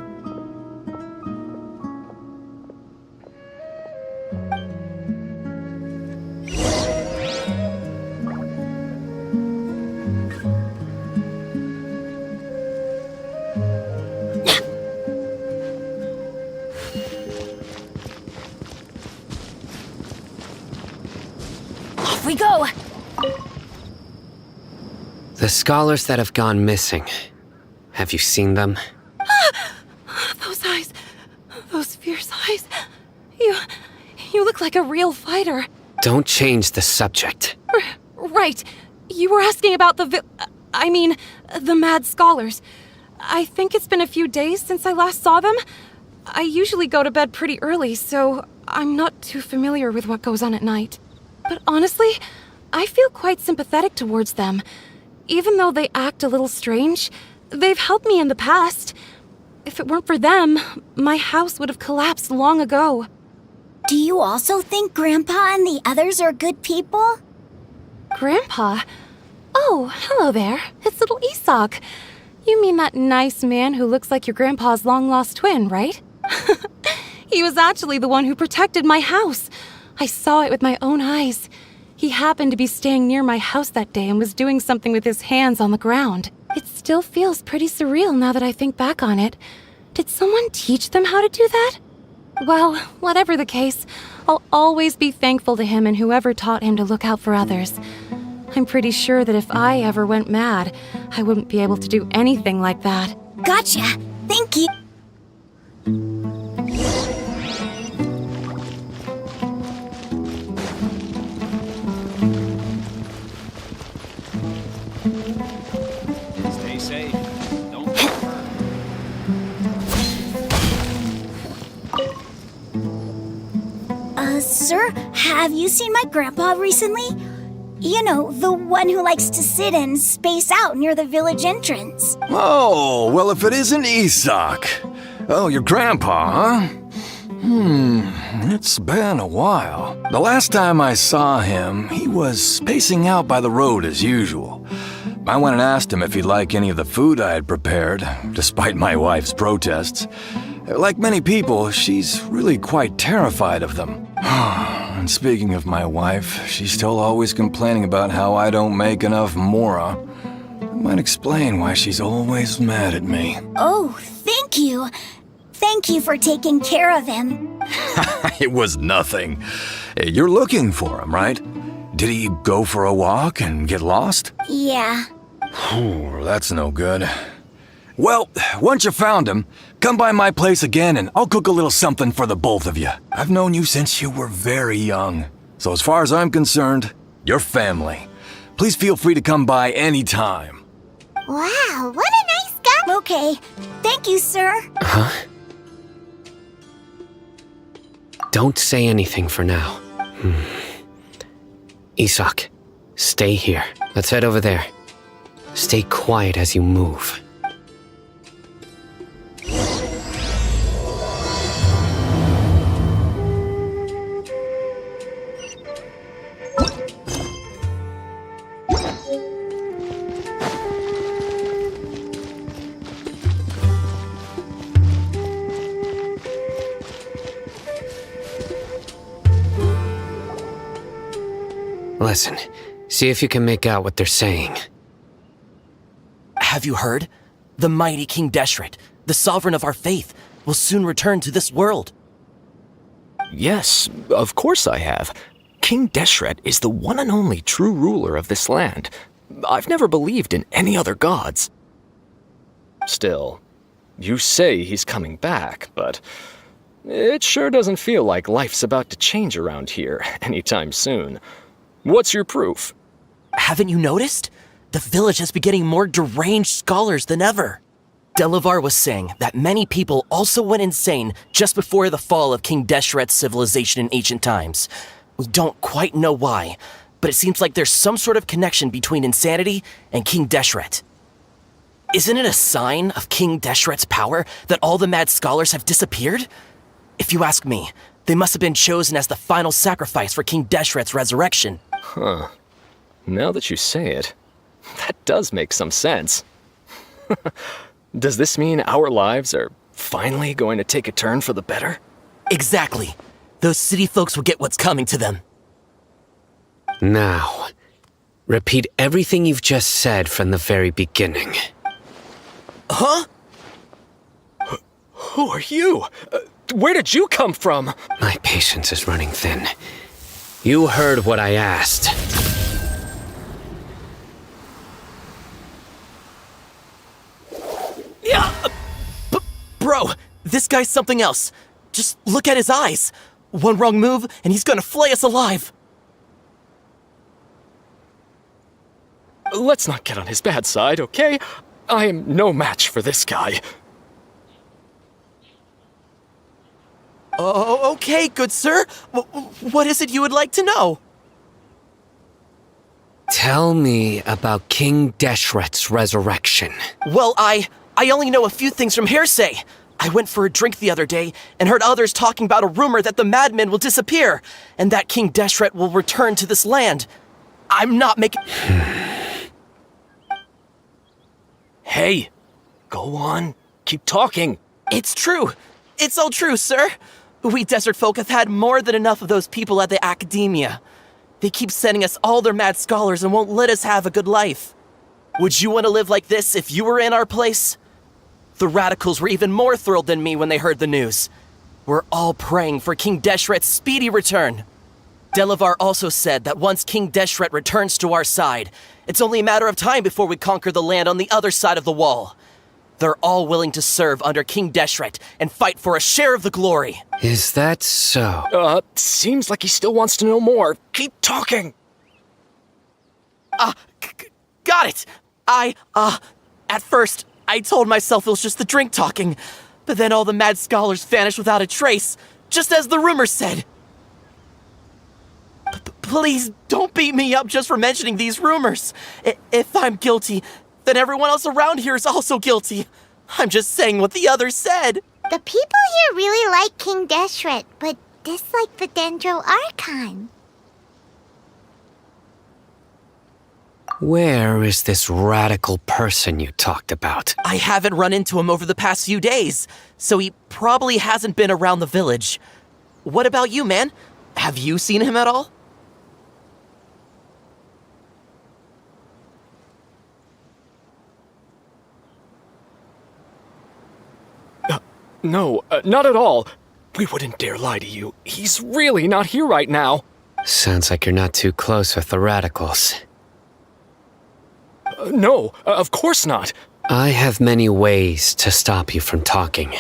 Off we go! The scholars that have gone missing. Have you seen them? Those eyes. Those fierce eyes. You look like a real fighter. Don't change the subject. Right. You were asking about the mad scholars. I think it's been a few days since I last saw them. I usually go to bed pretty early, so I'm not too familiar with what goes on at night. But honestly, I feel quite sympathetic towards them. Even though they act a little strange, they've helped me in the past. If it weren't for them, my house would have collapsed long ago. Do you also think Grandpa and the others are good people? Grandpa? Oh, hello there. It's little Isak. You mean that nice man who looks like your grandpa's long-lost twin, right? He was actually the one who protected my house. I saw it with my own eyes. He happened to be staying near my house that day and was doing something with his hands on the ground. It still feels pretty surreal now that I think back on it. Did someone teach them how to do that? Well, whatever the case, I'll always be thankful to him and whoever taught him to look out for others. I'm pretty sure that if I ever went mad, I wouldn't be able to do anything like that. Gotcha. Thank you. Stay safe. Don't get hurt. Sir, have you seen my grandpa recently? You know, the one who likes to sit and space out near the village entrance. Oh, well, if it isn't Isak. Oh, your grandpa, huh? It's been a while. The last time I saw him, he was spacing out by the road as usual. I went and asked him if he'd like any of the food I had prepared, despite my wife's protests. Like many people, she's really quite terrified of them. And speaking of my wife, she's still always complaining about how I don't make enough mora. That might explain why she's always mad at me. Oh, thank you. Thank you for taking care of him. It was nothing. You're looking for him, right? Did he go for a walk and get lost? Yeah. That's no good. Well, once you found him, come by my place again and I'll cook a little something for the both of you. I've known you since you were very young. So as far as I'm concerned, you're family. Please feel free to come by anytime. Wow, what a nice guy! Okay. Thank you, sir. Huh? Don't say anything for now. Isak, stay here. Let's head over there. Stay quiet as you move. Listen, see if you can make out what they're saying. Have you heard? The mighty King Deshret, the sovereign of our faith, will soon return to this world. Yes, of course I have. King Deshret is the one and only true ruler of this land. I've never believed in any other gods. Still, you say he's coming back, but it sure doesn't feel like life's about to change around here anytime soon. What's your proof? Haven't you noticed? The village has been getting more deranged scholars than ever. Delavar was saying that many people also went insane just before the fall of King Deshret's civilization in ancient times. We don't quite know why, but it seems like there's some sort of connection between insanity and King Deshret. Isn't it a sign of King Deshret's power that all the mad scholars have disappeared? If you ask me, they must have been chosen as the final sacrifice for King Deshret's resurrection. Huh. Now that you say it, that does make some sense. Does this mean our lives are finally going to take a turn for the better? Exactly. Those city folks will get what's coming to them. Now, repeat everything you've just said from the very beginning. Huh? Who are you? Where did you come from? My patience is running thin. You heard what I asked. Yeah! Bro, this guy's something else. Just look at his eyes. One wrong move, and he's gonna flay us alive. Let's not get on his bad side, okay? I am no match for this guy. Oh, okay, good sir. What is it you would like to know? Tell me about King Deshret's resurrection. Well, I only know a few things from hearsay. I went for a drink the other day and heard others talking about a rumor that the madmen will disappear and that King Deshret will return to this land. I'm not making... Hey, go on. Keep talking. It's true. It's all true, sir. We desert folk have had more than enough of those people at the academia. They keep sending us all their mad scholars and won't let us have a good life. Would you want to live like this if you were in our place? The radicals were even more thrilled than me when they heard the news. We're all praying for King Deshret's speedy return. Delavar also said that once King Deshret returns to our side, it's only a matter of time before we conquer the land on the other side of the wall. They're all willing to serve under King Deshret and fight for a share of the glory. Is that so? Seems like he still wants to know more. Keep talking. Got it. At first, I told myself it was just the drink talking, but then all the mad scholars vanished without a trace, just as the rumor said. Please don't beat me up just for mentioning these rumors. If I'm guilty, then everyone else around here is also guilty. I'm just saying what the others said. The people here really like King Deshret, but dislike the Dendro Archon. Where is this radical person you talked about? I haven't run into him over the past few days, so he probably hasn't been around the village. What about you, man? Have you seen him at all? No, not at all. We wouldn't dare lie to you. He's really not here right now. Sounds like you're not too close with the radicals. No, of course not. I have many ways to stop you from talking.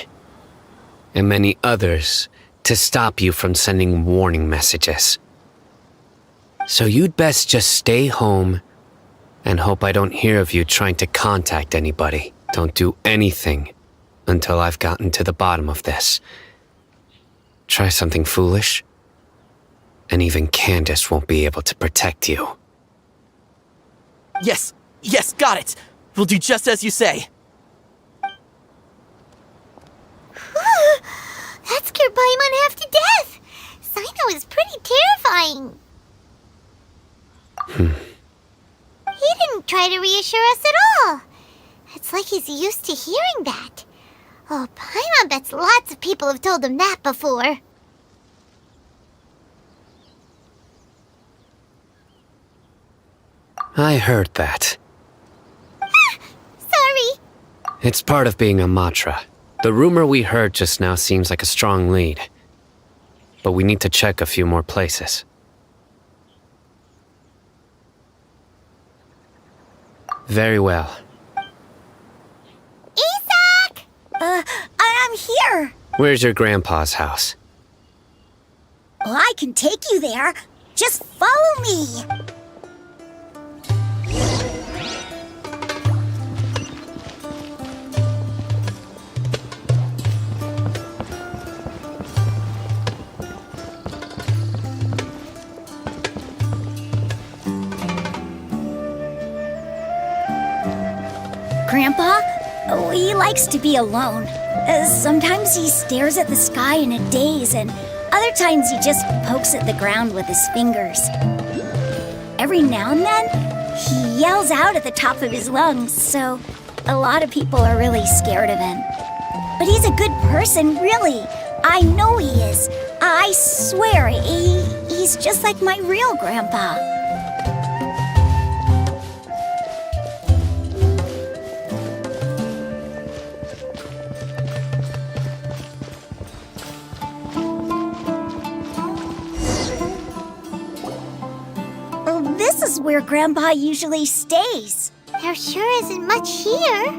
And many others to stop you from sending warning messages. So you'd best just stay home and hope I don't hear of you trying to contact anybody. Don't do anything until I've gotten to the bottom of this. Try something foolish, and even Candace won't be able to protect you. Yes, got it. We'll do just as you say. That scared Paimon half to death. Sino is pretty terrifying. He didn't try to reassure us at all. It's like he's used to hearing that. Oh, Paimon bets lots of people have told him that before. I heard that. Sorry. It's part of being a Matra. The rumor we heard just now seems like a strong lead. But we need to check a few more places. Very well. Isak! I'm here. Where's your grandpa's house? Well, I can take you there. Just follow me. Oh, he likes to be alone. Sometimes he stares at the sky in a daze, and other times he just pokes at the ground with his fingers. Every now and then, he yells out at the top of his lungs, so a lot of people are really scared of him. But he's a good person, really. I know he is. I swear, he's just like my real grandpa. This is where Grandpa usually stays. There sure isn't much here.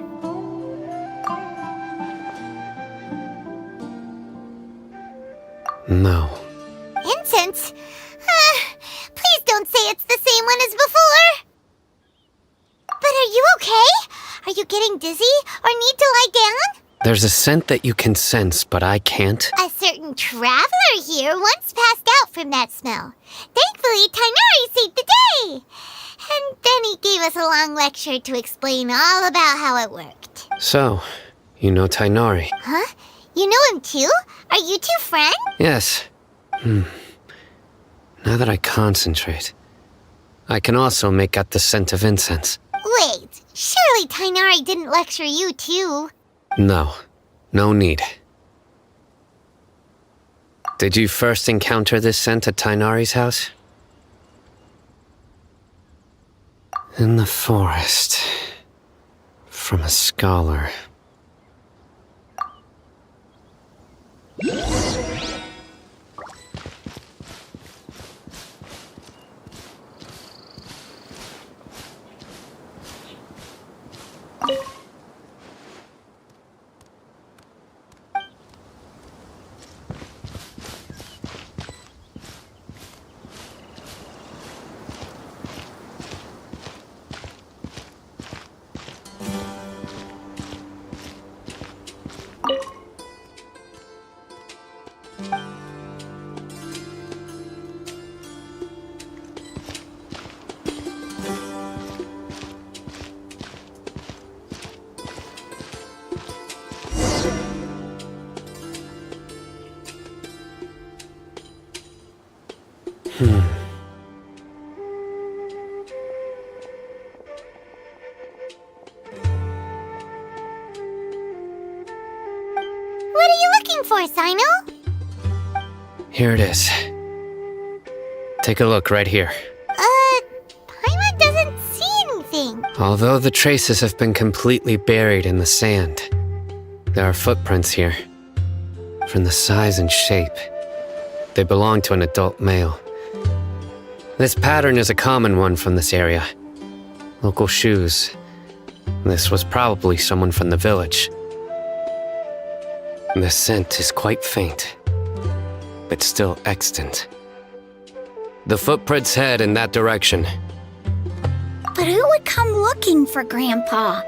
No. Incense? Please don't say it's the same one as before. But are you okay? Are you getting dizzy or need to lie down? There's a scent that you can sense, but I can't. A certain traveler here once passed out from that smell. Thankfully, Tainari saved the day. And then he gave us a long lecture to explain all about how it worked. So, you know Tainari? Huh? You know him too? Are you two friends? Yes. Now that I concentrate, I can also make out the scent of incense. Wait, surely Tainari didn't lecture you too? No. No need. Did you first encounter this scent at Tainari's house? In the forest. From a scholar. What are you looking for, Sino? Here it is. Take a look right here. Paimon doesn't see anything. Although the traces have been completely buried in the sand, there are footprints here. From the size and shape, they belong to an adult male. This pattern is a common one from this area. Local shoes. This was probably someone from the village. The scent is quite faint, but still extant. The footprints head in that direction. But who would come looking for Grandpa?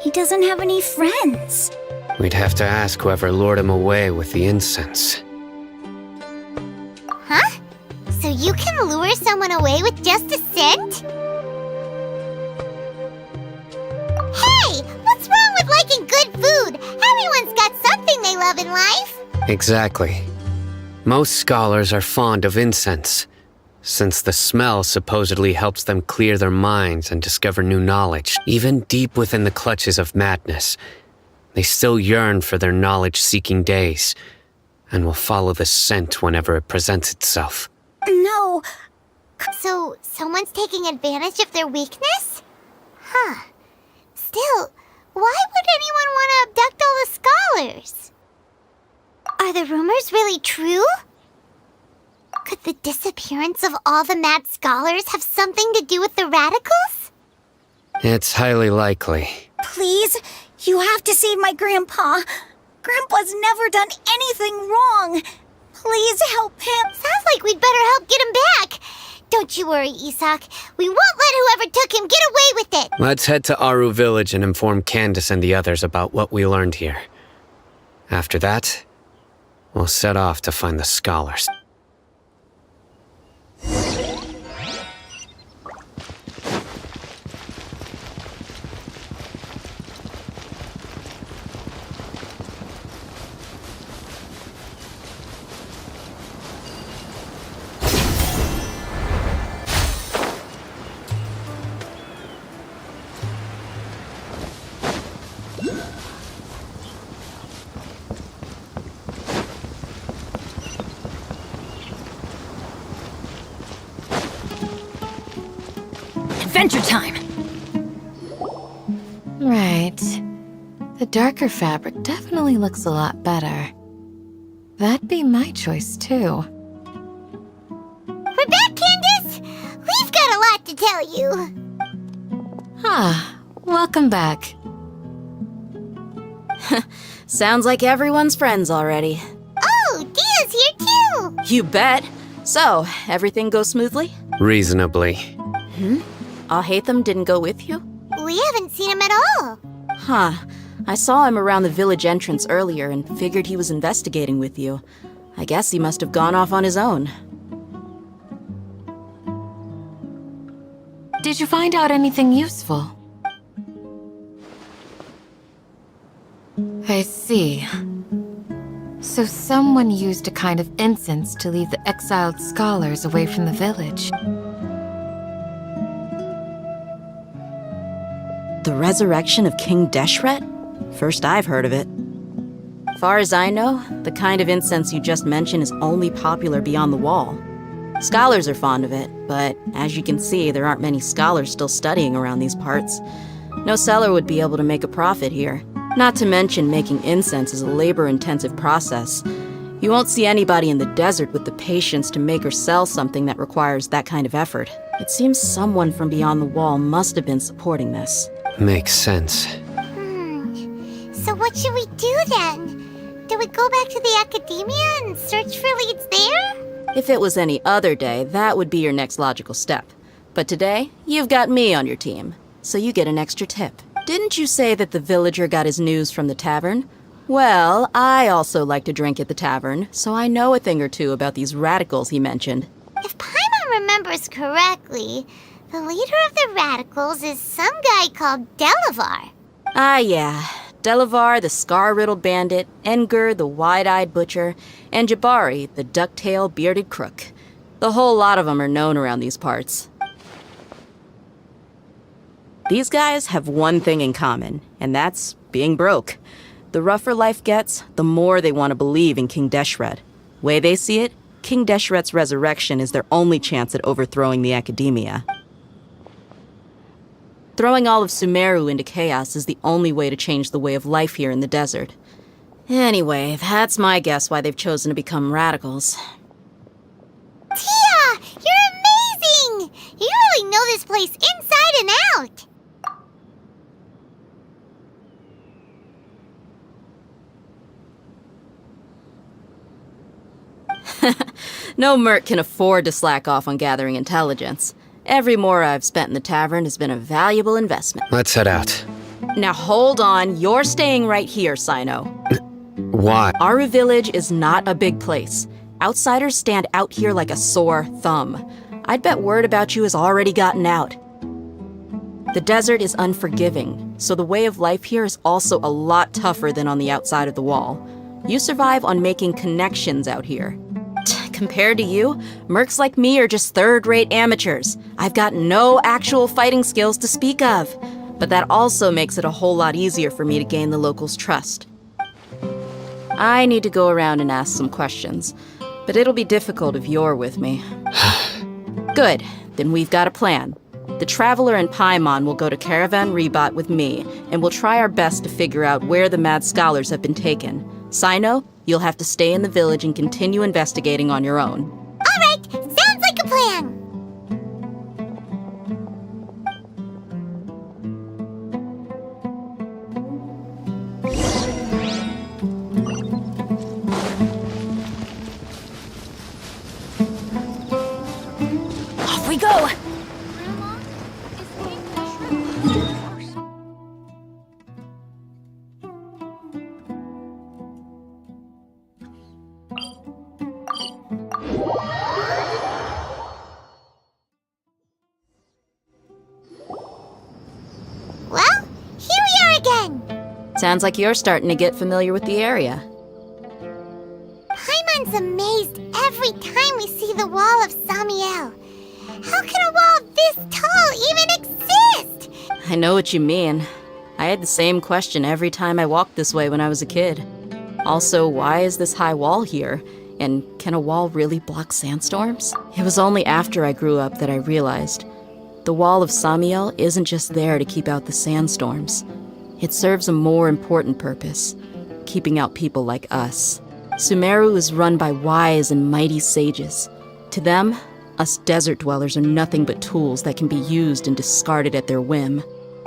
He doesn't have any friends. We'd have to ask whoever lured him away with the incense. Huh? So you can lure someone away with just a scent? Hey! What's wrong with liking good food? Everyone's got something they love in life. Exactly. Most scholars are fond of incense, since the smell supposedly helps them clear their minds and discover new knowledge. Even deep within the clutches of madness, they still yearn for their knowledge-seeking days, and will follow the scent whenever it presents itself. No. So, someone's taking advantage of their weakness? Huh. Still, why would anyone want to abduct all the scholars? Are the rumors really true? Could the disappearance of all the mad scholars have something to do with the radicals? It's highly likely. Please, you have to save my Grandpa. Grandpa's never done anything wrong. Please help him. Sounds like we'd better help get him back. Don't you worry, Isak. We won't let whoever took him get away with it. Let's head to Aru Village and inform Candace and the others about what we learned here. After that, we'll set off to find the scholars. Adventure time! Right. The darker fabric definitely looks a lot better. That'd be my choice, too. We're back, Candace! We've got a lot to tell you. Ah, welcome back. Sounds like everyone's friends already. Oh, Dia's here too! You bet. So, everything goes smoothly? Reasonably. Alhaitham didn't go with you? We haven't seen him at all. Huh. I saw him around the village entrance earlier and figured he was investigating with you. I guess he must have gone off on his own. Did you find out anything useful? I see. So someone used a kind of incense to lead the exiled scholars away from the village. The resurrection of King Deshret? First I've heard of it. Far as I know, the kind of incense you just mentioned is only popular beyond the wall. Scholars are fond of it, but as you can see, there aren't many scholars still studying around these parts. No seller would be able to make a profit here. Not to mention making incense is a labor-intensive process. You won't see anybody in the desert with the patience to make or sell something that requires that kind of effort. It seems someone from beyond the wall must have been supporting this. Makes sense. So what should we do then? Do we go back to the academia and search for leads there? If it was any other day, that would be your next logical step. But today, you've got me on your team, so you get an extra tip. Didn't you say that the villager got his news from the tavern? Well, I also like to drink at the tavern, so I know a thing or two about these radicals he mentioned. If Paimon remembers correctly, the leader of the radicals is some guy called Delavar. Ah, yeah. Delavar, the scar-riddled bandit, Engur, the wide-eyed butcher, and Jabari, the duck-tailed bearded crook. The whole lot of them are known around these parts. These guys have one thing in common, and that's being broke. The rougher life gets, the more they want to believe in King Deshret. Way they see it, King Deshret's resurrection is their only chance at overthrowing the academia. Throwing all of Sumeru into chaos is the only way to change the way of life here in the desert. Anyway, that's my guess why they've chosen to become radicals. Tia! You're amazing! You really know this place inside and out! No merc can afford to slack off on gathering intelligence. Every mora I've spent in the tavern has been a valuable investment. Let's head out. Now hold on, you're staying right here, Sino. Why? Aru Village is not a big place. Outsiders stand out here like a sore thumb. I'd bet word about you has already gotten out. The desert is unforgiving, so the way of life here is also a lot tougher than on the outside of the wall. You survive on making connections out here. Compared to you, mercs like me are just third-rate amateurs. I've got no actual fighting skills to speak of. But that also makes it a whole lot easier for me to gain the locals' trust. I need to go around and ask some questions, but it'll be difficult if you're with me. Good, then we've got a plan. The Traveler and Paimon will go to Caravan Rebat with me, and we'll try our best to figure out where the Mad Scholars have been taken. Sino, you'll have to stay in the village and continue investigating on your own. All right, sounds like a plan. Off we go! Well, here we are again. Sounds like you're starting to get familiar with the area. Paimon's amazed every time we see the wall of Samiel. How can a wall this tall even exist? I know what you mean. I had the same question every time I walked this way when I was a kid. Also, why is this high wall here? And can a wall really block sandstorms? It was only after I grew up that I realized the wall of Samiel isn't just there to keep out the sandstorms. It serves a more important purpose, keeping out people like us. Sumeru is run by wise and mighty sages. To them, us desert dwellers are nothing but tools that can be used and discarded at their whim.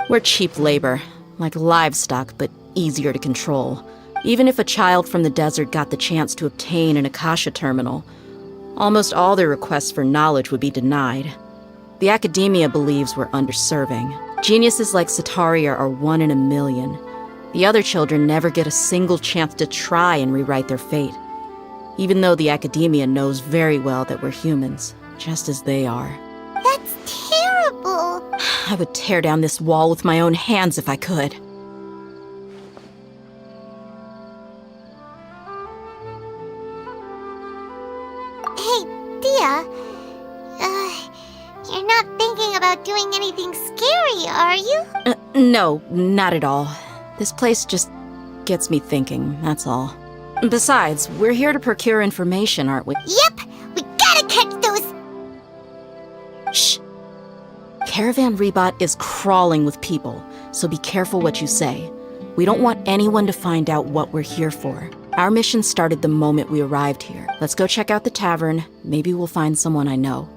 We're cheap labor, like livestock, but easier to control. Even if a child from the desert got the chance to obtain an Akasha terminal, almost all their requests for knowledge would be denied. The academia believes we're underserving. Geniuses like Sataria are 1 in a million. The other children never get a single chance to try and rewrite their fate, even though the academia knows very well that we're humans, just as they are. That's terrible. I would tear down this wall with my own hands if I could. Hey, Dia. You're not thinking about doing anything scary, are you? No, not at all. This place just gets me thinking, that's all. Besides, we're here to procure information, aren't we? Yep, we gotta catch those. Shh. Caravan Rebot is crawling with people, so be careful what you say. We don't want anyone to find out what we're here for. Our mission started the moment we arrived here. Let's go check out the tavern. Maybe we'll find someone I know.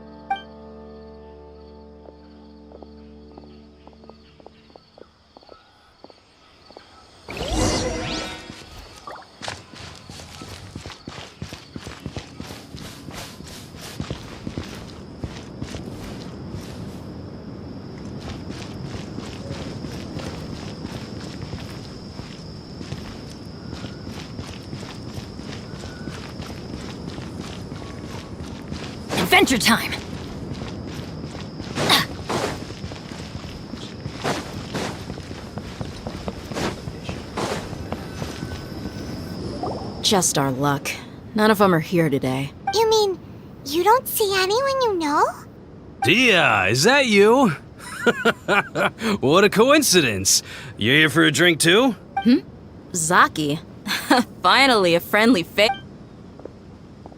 Adventure time! Just our luck. None of them are here today. You mean, you don't see anyone you know? Dia, is that you? What a coincidence. You here for a drink too? Zaki. Finally, a friendly face.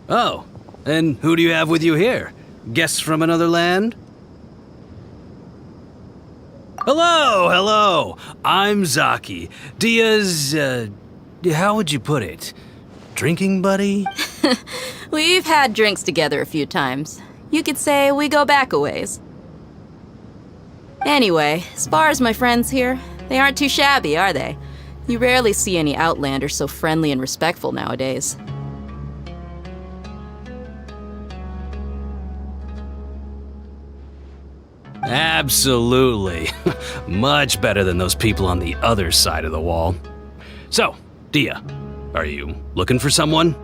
Oh, and who do you have with you here? Guests from another land? Hello. I'm Zaki. Dia's, how would you put it? Drinking buddy? We've had drinks together a few times. You could say we go back a ways. Anyway, as far as my friends here, they aren't too shabby, are they? You rarely see any Outlanders so friendly and respectful nowadays. Absolutely. Much better than those people on the other side of the wall. So, Dia, are you looking for someone?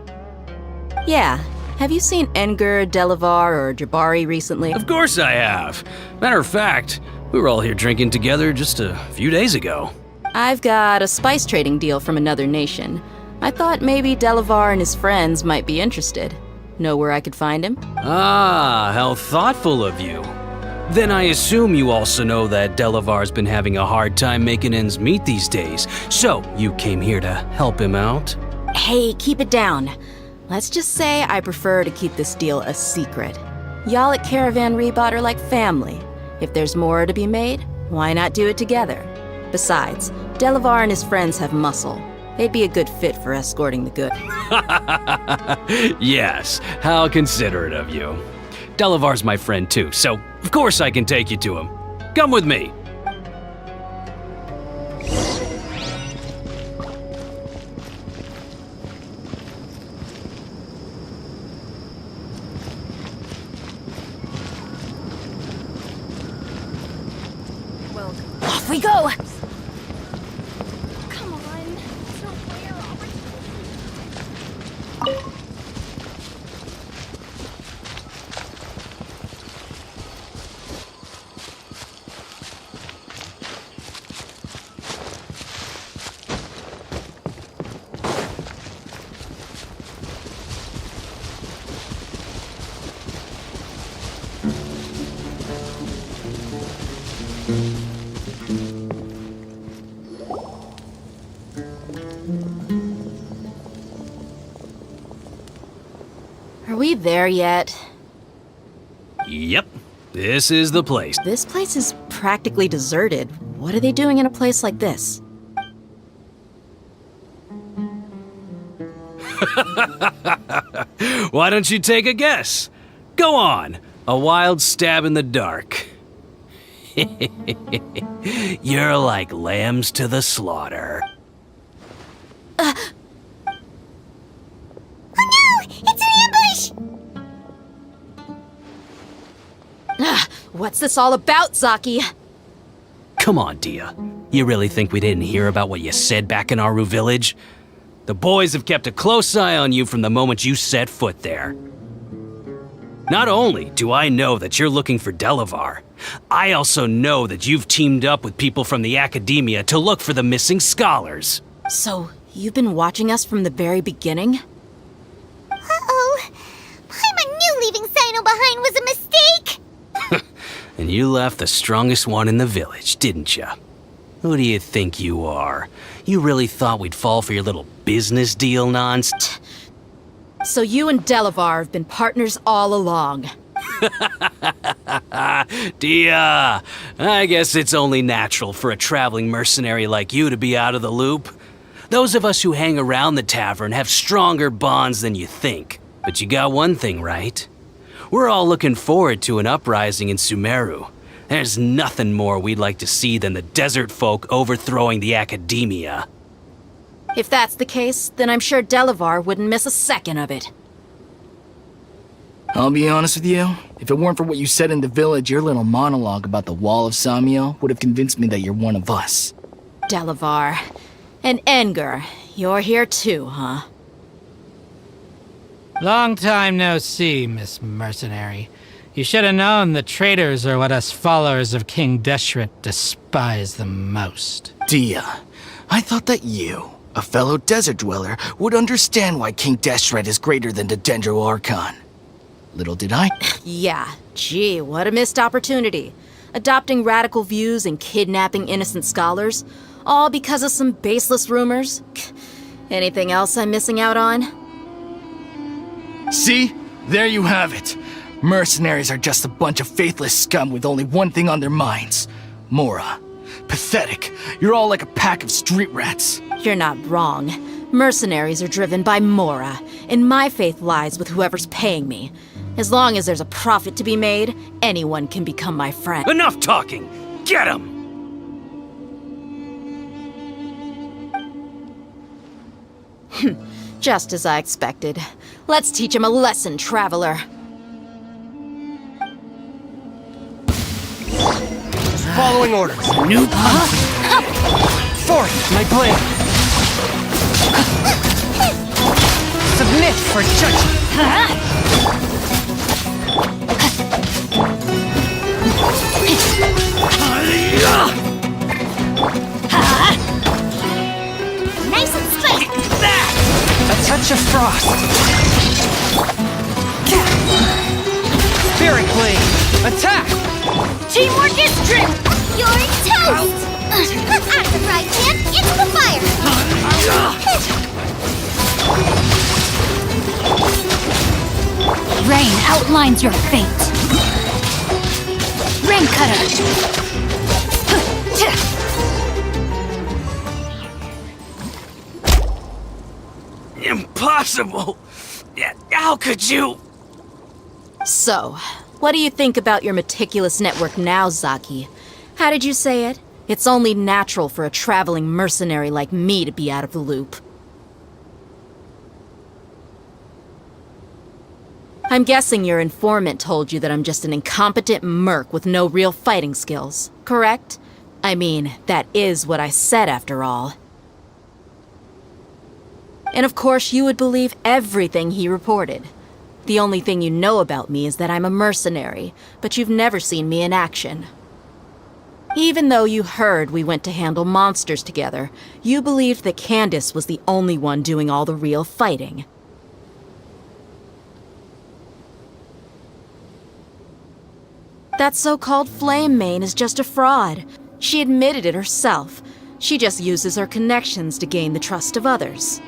Yeah. Have you seen Enger, Delavar, or Jabari recently? Of course I have. Matter of fact, we were all here drinking together just a few days ago. I've got a spice trading deal from another nation. I thought maybe Delavar and his friends might be interested. Know where I could find him? Ah, how thoughtful of you. Then I assume you also know that Delavar's been having a hard time making ends meet these days, so you came here to help him out? Hey, keep it down. Let's just say I prefer to keep this deal a secret. Y'all at Caravan Rebot are like family. If there's more to be made, why not do it together? Besides, Delavar and his friends have muscle. They'd be a good fit for escorting the goods. Yes, how considerate of you. Delavar's my friend too, so of course I can take you to him. Come with me. Off we go! Come on. It's not fair, Robert. Are we there yet? Yep, this is the place. This place is practically deserted. What are they doing in a place like this? Why don't you take a guess? Go on, a wild stab in the dark. You're like lambs to the slaughter. Oh no! It's an ambush! What's this all about, Zaki? Come on, Dia. You really think we didn't hear about what you said back in Aru Village? The boys have kept a close eye on you from the moment you set foot there. Not only do I know that you're looking for Delavar, I also know that you've teamed up with people from the Academia to look for the missing scholars. So, you've been watching us from the very beginning? Uh-oh. Paimon knew leaving Sino behind was a mistake! And you left the strongest one in the village, didn't you? Who do you think you are? You really thought we'd fall for your little business deal nonsense? So you and Delavar have been partners all along. Dia, I guess it's only natural for a traveling mercenary like you to be out of the loop. Those of us who hang around the tavern have stronger bonds than you think. But you got one thing right. We're all looking forward to an uprising in Sumeru. There's nothing more we'd like to see than the desert folk overthrowing the Academia. If that's the case, then I'm sure Delavar wouldn't miss a second of it. I'll be honest with you, if it weren't for what you said in the village, your little monologue about the Wall of Samiel would have convinced me that you're one of us. Delavar. And Enger, you're here too, huh? Long time no see, Miss Mercenary. You should have known the traitors are what us followers of King Deshret despise the most. Dia, I thought that you, a fellow desert dweller, would understand why King Deshret is greater than the Dendro Archon. Little did I. Yeah, gee, what a missed opportunity. Adopting radical views and kidnapping innocent scholars, all because of some baseless rumors. Anything else I'm missing out on? See? There you have it. Mercenaries are just a bunch of faithless scum with only one thing on their minds. Mora. Pathetic. You're all like a pack of street rats. You're not wrong. Mercenaries are driven by Mora, and my faith lies with whoever's paying me. As long as there's a profit to be made, anyone can become my friend. Enough talking! Get him! Just as I expected. Let's teach him a lesson, traveler. Following orders. New Forth, my plan. Submit for judgment. Nice and straight! A touch of frost. Spirit blade. Attack! Teamwork is true! You're toast! At the fry pan, into the fire! Rain outlines your fate. Rain cutter. Impossible! How could you? So, what do you think about your meticulous network now, Zaki? How did you say it? It's only natural for a traveling mercenary like me to be out of the loop. I'm guessing your informant told you that I'm just an incompetent merc with no real fighting skills, correct? I mean, that is what I said after all. And of course you would believe everything he reported. The only thing you know about me is that I'm a mercenary, but you've never seen me in action. Even though you heard we went to handle monsters together, you believed that Candace was the only one doing all the real fighting. That so-called Flame Mane is just a fraud. She admitted it herself. She just uses her connections to gain the trust of others.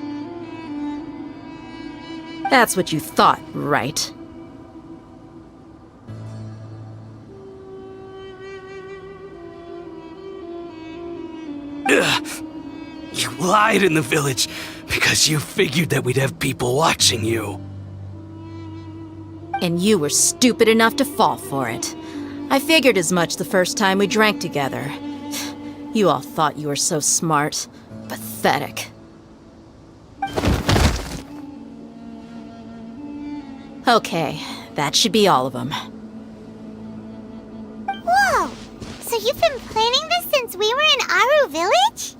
That's what you thought, right? Ugh. You lied in the village because you figured that we'd have people watching you. And you were stupid enough to fall for it. I figured as much the first time we drank together. You all thought you were so smart. Pathetic. Okay, that should be all of them. Whoa! So you've been planning this since we were in Aru Village?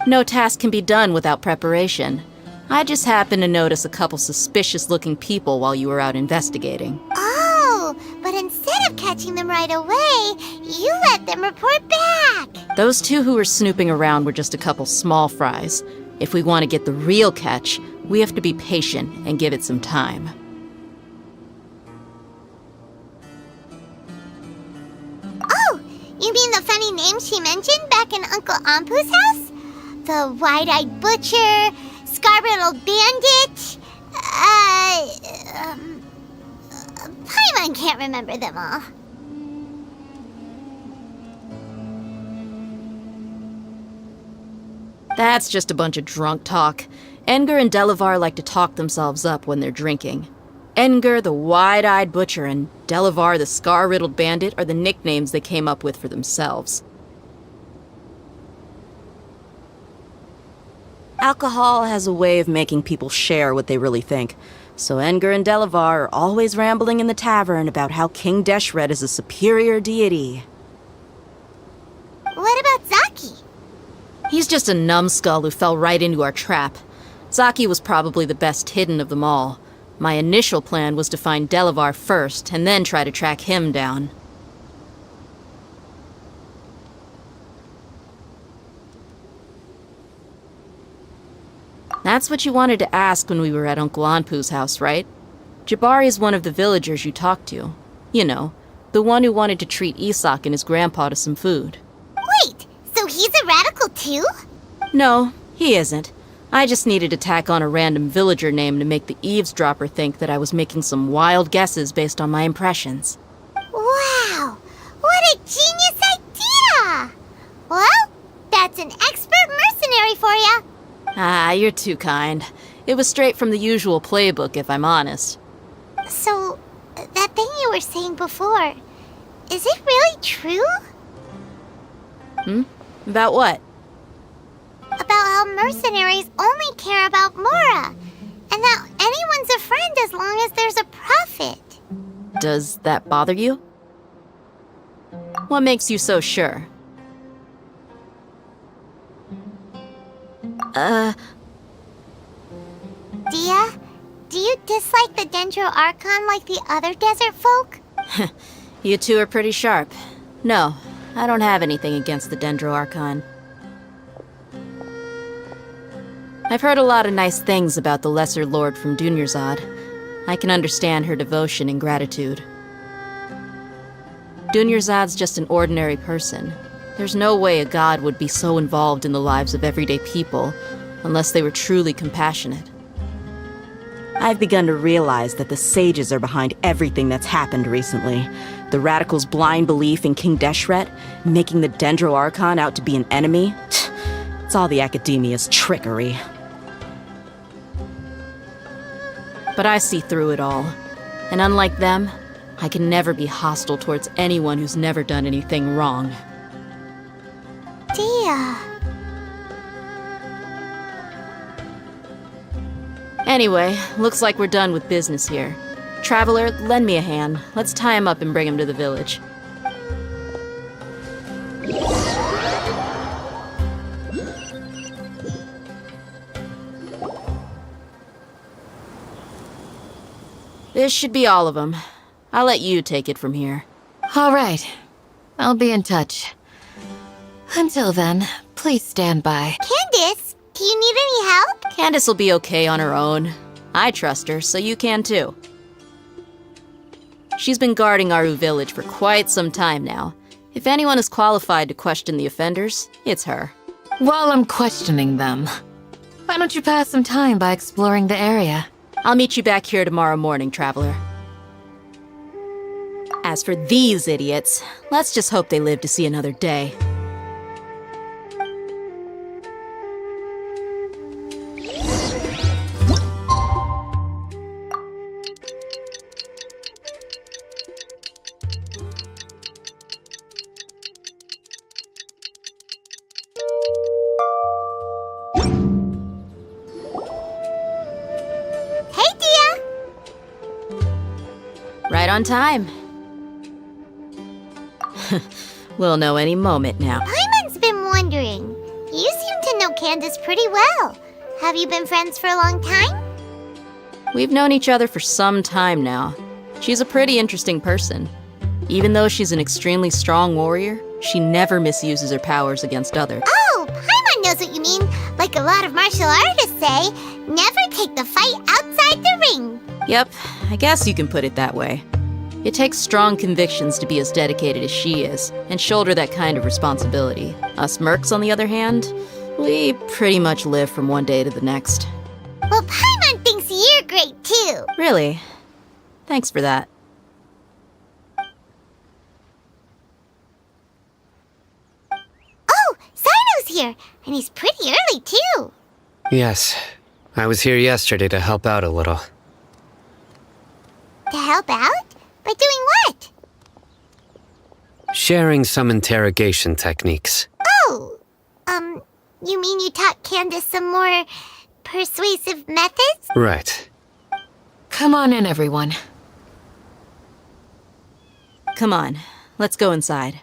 No task can be done without preparation. I just happened to notice a couple suspicious-looking people while you were out investigating. Oh, but instead of catching them right away, you let them report back. Those two who were snooping around were just a couple small fries. If we want to get the real catch, we have to be patient and give it some time. Oh, you mean the funny name she mentioned back in Uncle Ampu's house? The wide-eyed butcher, scar-riddled bandit, Paimon can't remember them all. That's just a bunch of drunk talk. Edgar and Delavar like to talk themselves up when they're drinking. Edgar, the wide-eyed butcher, and Delavar, the scar-riddled bandit, are the nicknames they came up with for themselves. Alcohol has a way of making people share what they really think. So Edgar and Delavar are always rambling in the tavern about how King Deshret is a superior deity. What about Zaki? He's just a numbskull who fell right into our trap. Zaki was probably the best hidden of them all. My initial plan was to find Delavar first, and then try to track him down. That's what you wanted to ask when we were at Uncle Anpu's house, right? Jabari is one of the villagers you talked to. You know, the one who wanted to treat Isak and his grandpa to some food. Wait, so he's a radical too? No, he isn't. I just needed to tack on a random villager name to make the eavesdropper think that I was making some wild guesses based on my impressions. Wow, what a genius idea! Well, that's an expert mercenary for you. Ah, you're too kind. It was straight from the usual playbook, if I'm honest. So, that thing you were saying before, is it really true? About what? About how mercenaries only care about Mora, and that anyone's a friend as long as there's a profit. Does that bother you? What makes you so sure? Dia, do you dislike the Dendro Archon like the other desert folk? You two are pretty sharp. No, I don't have anything against the Dendro Archon. I've heard a lot of nice things about the Lesser Lord from Dunyarzad. I can understand her devotion and gratitude. Dunyarzad's just an ordinary person. There's no way a god would be so involved in the lives of everyday people unless they were truly compassionate. I've begun to realize that the sages are behind everything that's happened recently. The radicals' blind belief in King Deshret, making the Dendro Archon out to be an enemy. It's all the academia's trickery. But I see through it all. And unlike them, I can never be hostile towards anyone who's never done anything wrong. Dia. Anyway, looks like we're done with business here. Traveler, lend me a hand. Let's tie him up and bring him to the village. This should be all of them. I'll let you take it from here. All right. I'll be in touch. Until then, please stand by. Candace, do you need any help? Candace will be okay on her own. I trust her, so you can too. She's been guarding Aru Village for quite some time now. If anyone is qualified to question the offenders, it's her. While I'm questioning them, Why don't you pass some time by exploring the area? I'll meet you back here tomorrow morning, Traveler. As for these idiots, let's just hope they live to see another day. Hey, Dia! Right on time. We'll know any moment now. Paimon's been wondering. You seem to know Candace pretty well. Have you been friends for a long time? We've known each other for some time now. She's a pretty interesting person. Even though she's an extremely strong warrior, she never misuses her powers against others. Oh, Paimon knows what you mean. Like a lot of martial artists say, never take the fight outside the ring. Yep, I guess you can put it that way. It takes strong convictions to be as dedicated as she is, and shoulder that kind of responsibility. Us mercs, on the other hand, we pretty much live from one day to the next. Well, Paimon thinks you're great too. Really? Thanks for that. Oh, Sino's here, and he's pretty early too. Yes, I was here yesterday to help out a little. To help out? By doing what? Sharing some interrogation techniques. Oh, you mean you taught Candace some more persuasive methods? Right. Come on in, everyone. Come on, let's go inside.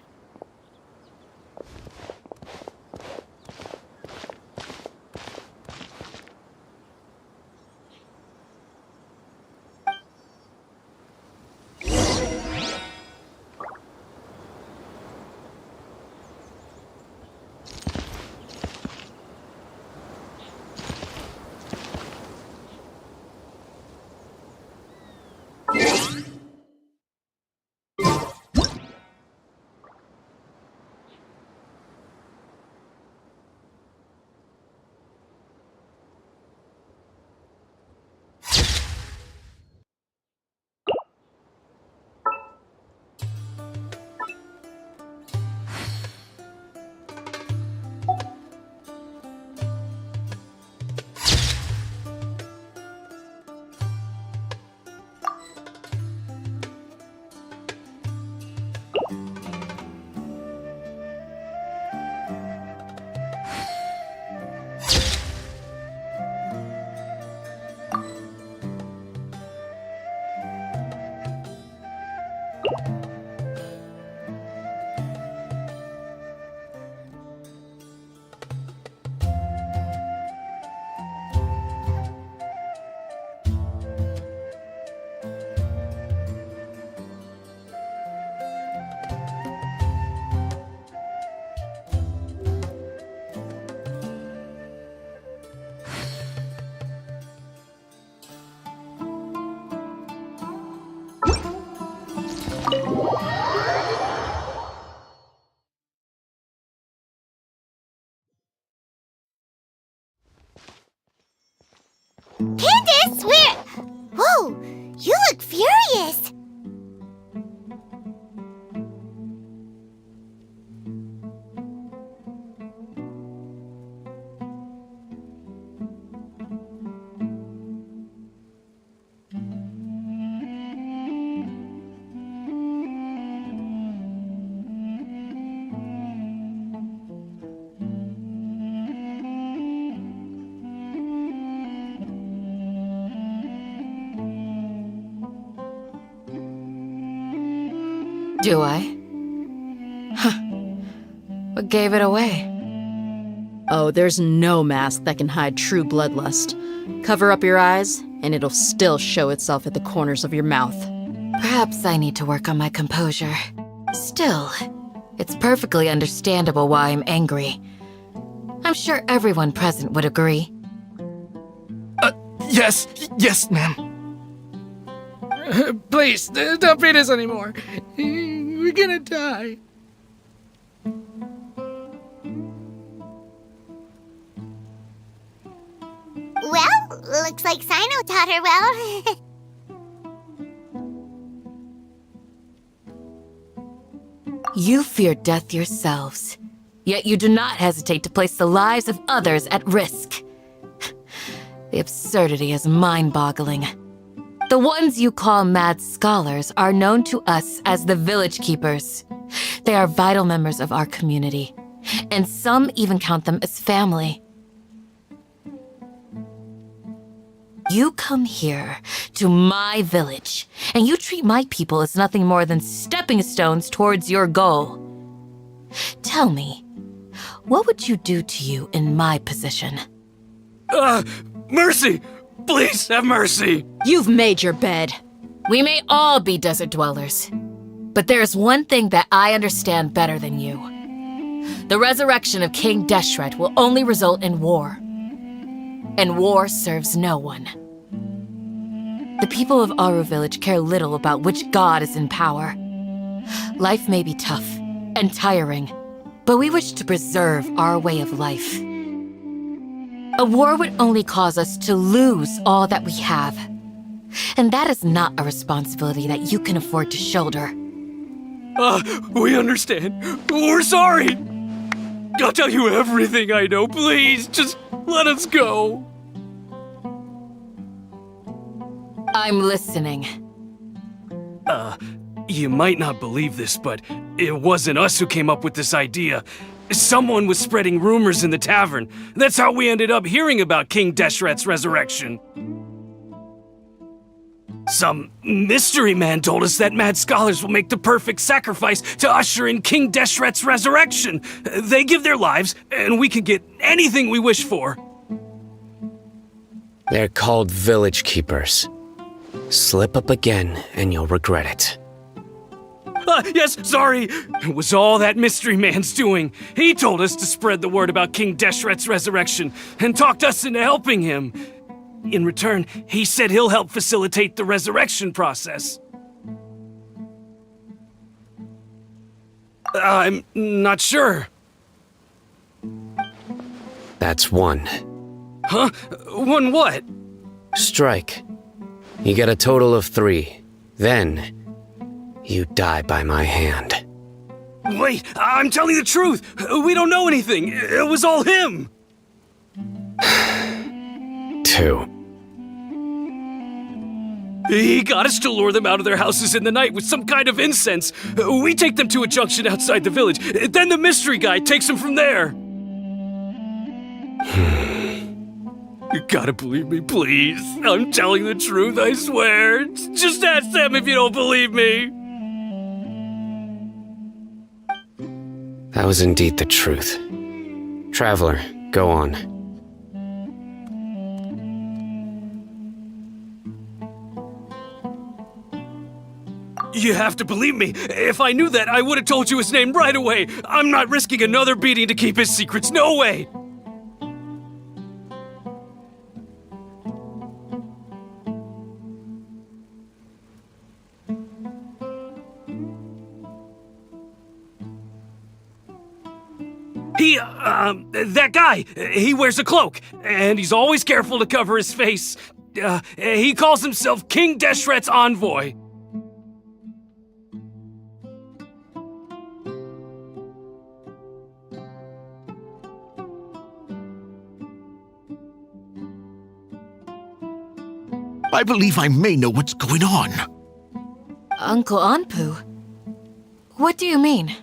Candace, where? Whoa, you look furious. Do I? Huh. What gave it away? Oh, there's no mask that can hide true bloodlust. Cover up your eyes, and it'll still show itself at the corners of your mouth. Perhaps I need to work on my composure. Still, it's perfectly understandable why I'm angry. I'm sure everyone present would agree. Yes, ma'am. Please, don't beat us anymore. We're gonna die. looks like Sino taught her well. You fear death yourselves, yet you do not hesitate to place the lives of others at risk. The absurdity is mind-boggling. The ones you call mad scholars are known to us as the Village Keepers. They are vital members of our community, and some even count them as family. You come here to my village, and you treat my people as nothing more than stepping stones towards your goal. Tell me, what would you do to you in my position? Mercy! Please have mercy! You've made your bed. We may all be desert dwellers, but there's one thing that I understand better than you. The resurrection of King Deshret will only result in war, and war serves no one. The people of Aru Village care little about which god is in power. Life may be tough and tiring, but we wish to preserve our way of life. A war would only cause us to lose all that we have, and that is not a responsibility that you can afford to shoulder. We understand. We're sorry! I'll tell you everything I know, please. Just let us go. I'm listening. You might not believe this, but it wasn't us who came up with this idea. Someone was spreading rumors in the tavern. That's how we ended up hearing about King Deshret's resurrection. Some mystery man told us that mad scholars will make the perfect sacrifice to usher in King Deshret's resurrection. They give their lives, and we can get anything we wish for. They're called Village Keepers. Slip up again, and you'll regret it. Yes, sorry. It was all that mystery man's doing. He told us to spread the word about King Deshret's resurrection and talked us into helping him. In return, he said he'll help facilitate the resurrection process. I'm not sure. That's one. Huh? One what? Strike. You get a total of 3. Then, you die by my hand. Wait, I'm telling the truth. We don't know anything. It was all him. 2. He got us to lure them out of their houses in the night with some kind of incense. We take them to a junction outside the village. Then the mystery guy takes them from there. You gotta believe me, please. I'm telling the truth, I swear. Just ask them if you don't believe me. That was indeed the truth. Traveler, go on. You have to believe me. If I knew that, I would have told you his name right away. I'm not risking another beating to keep his secrets. No way. That guy, he wears a cloak, and he's always careful to cover his face. He calls himself King Deshret's envoy. I believe I may know what's going on. Uncle Anpu? What do you mean?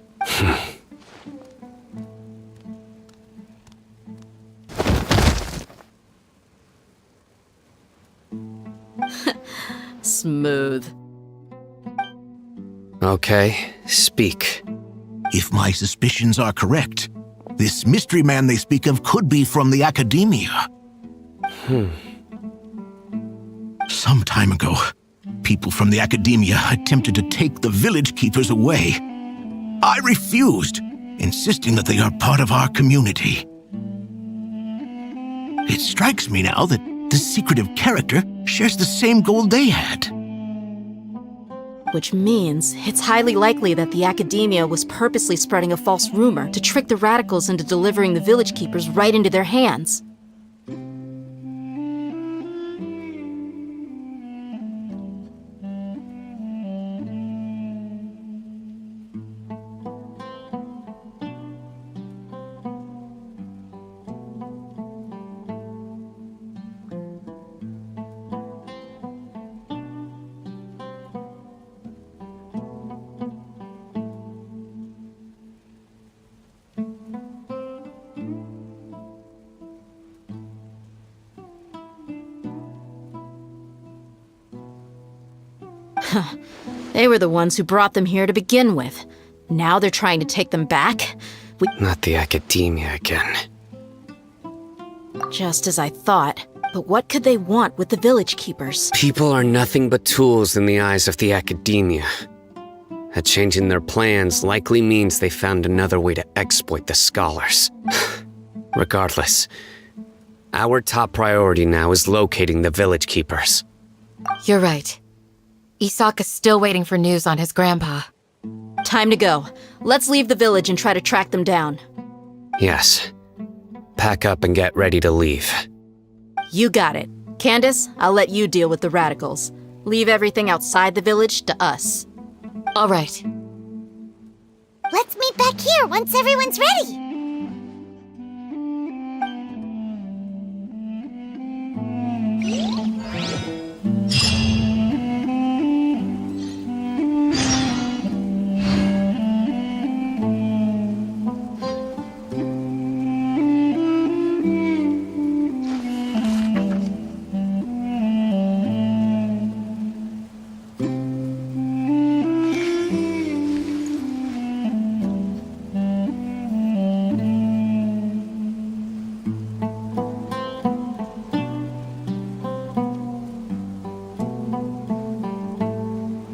Smooth. Okay, speak. If my suspicions are correct, this mystery man they speak of could be from the academia. Some time ago, people from the academia attempted to take the village keepers away. I refused, insisting that they are part of our community. It strikes me now that this secretive character shares the same goal they had. Which means it's highly likely that the academia was purposely spreading a false rumor to trick the radicals into delivering the village keepers right into their hands. They were the ones who brought them here to begin with. Now they're trying to take them back? Not the academia again. Just as I thought. But what could they want with the village keepers? People are nothing but tools in the eyes of the academia. A change in their plans likely means they found another way to exploit the scholars. Regardless, our top priority now is locating the village keepers. You're right. Isak is still waiting for news on his grandpa. Time to go. Let's leave the village and try to track them down. Yes. Pack up and get ready to leave. You got it. Candace, I'll let you deal with the radicals. Leave everything outside the village to us. All right. Let's meet back here once everyone's ready.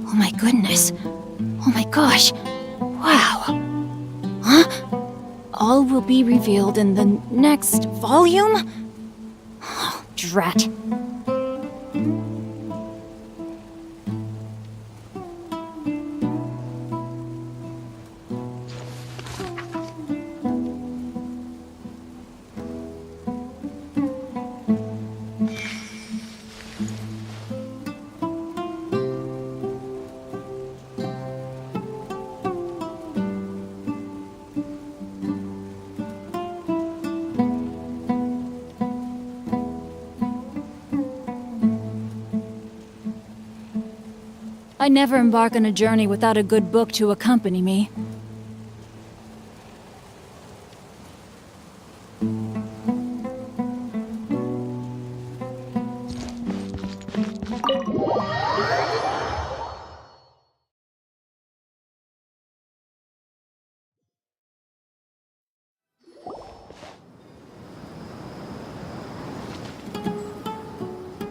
Oh my goodness. Oh my gosh. Wow. Huh? All will be revealed in the next volume? Oh, drat. I never embark on a journey without a good book to accompany me.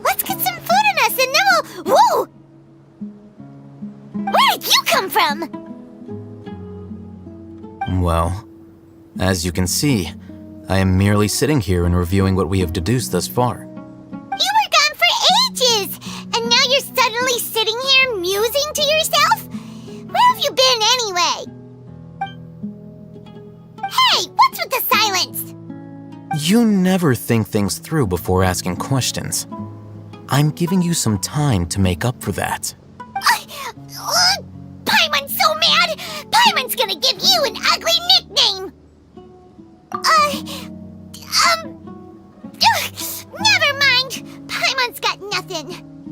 Let's get some food in us and then we'll... Whoa! Where did you come from? Well, as you can see, I am merely sitting here and reviewing what we have deduced thus far. You were gone for ages! And now you're suddenly sitting here musing to yourself? Where have you been anyway? Hey, what's with the silence? You never think things through before asking questions. I'm giving you some time to make up for that. Paimon's so mad! Paimon's gonna give you an ugly nickname! Never mind! Paimon's got nothing.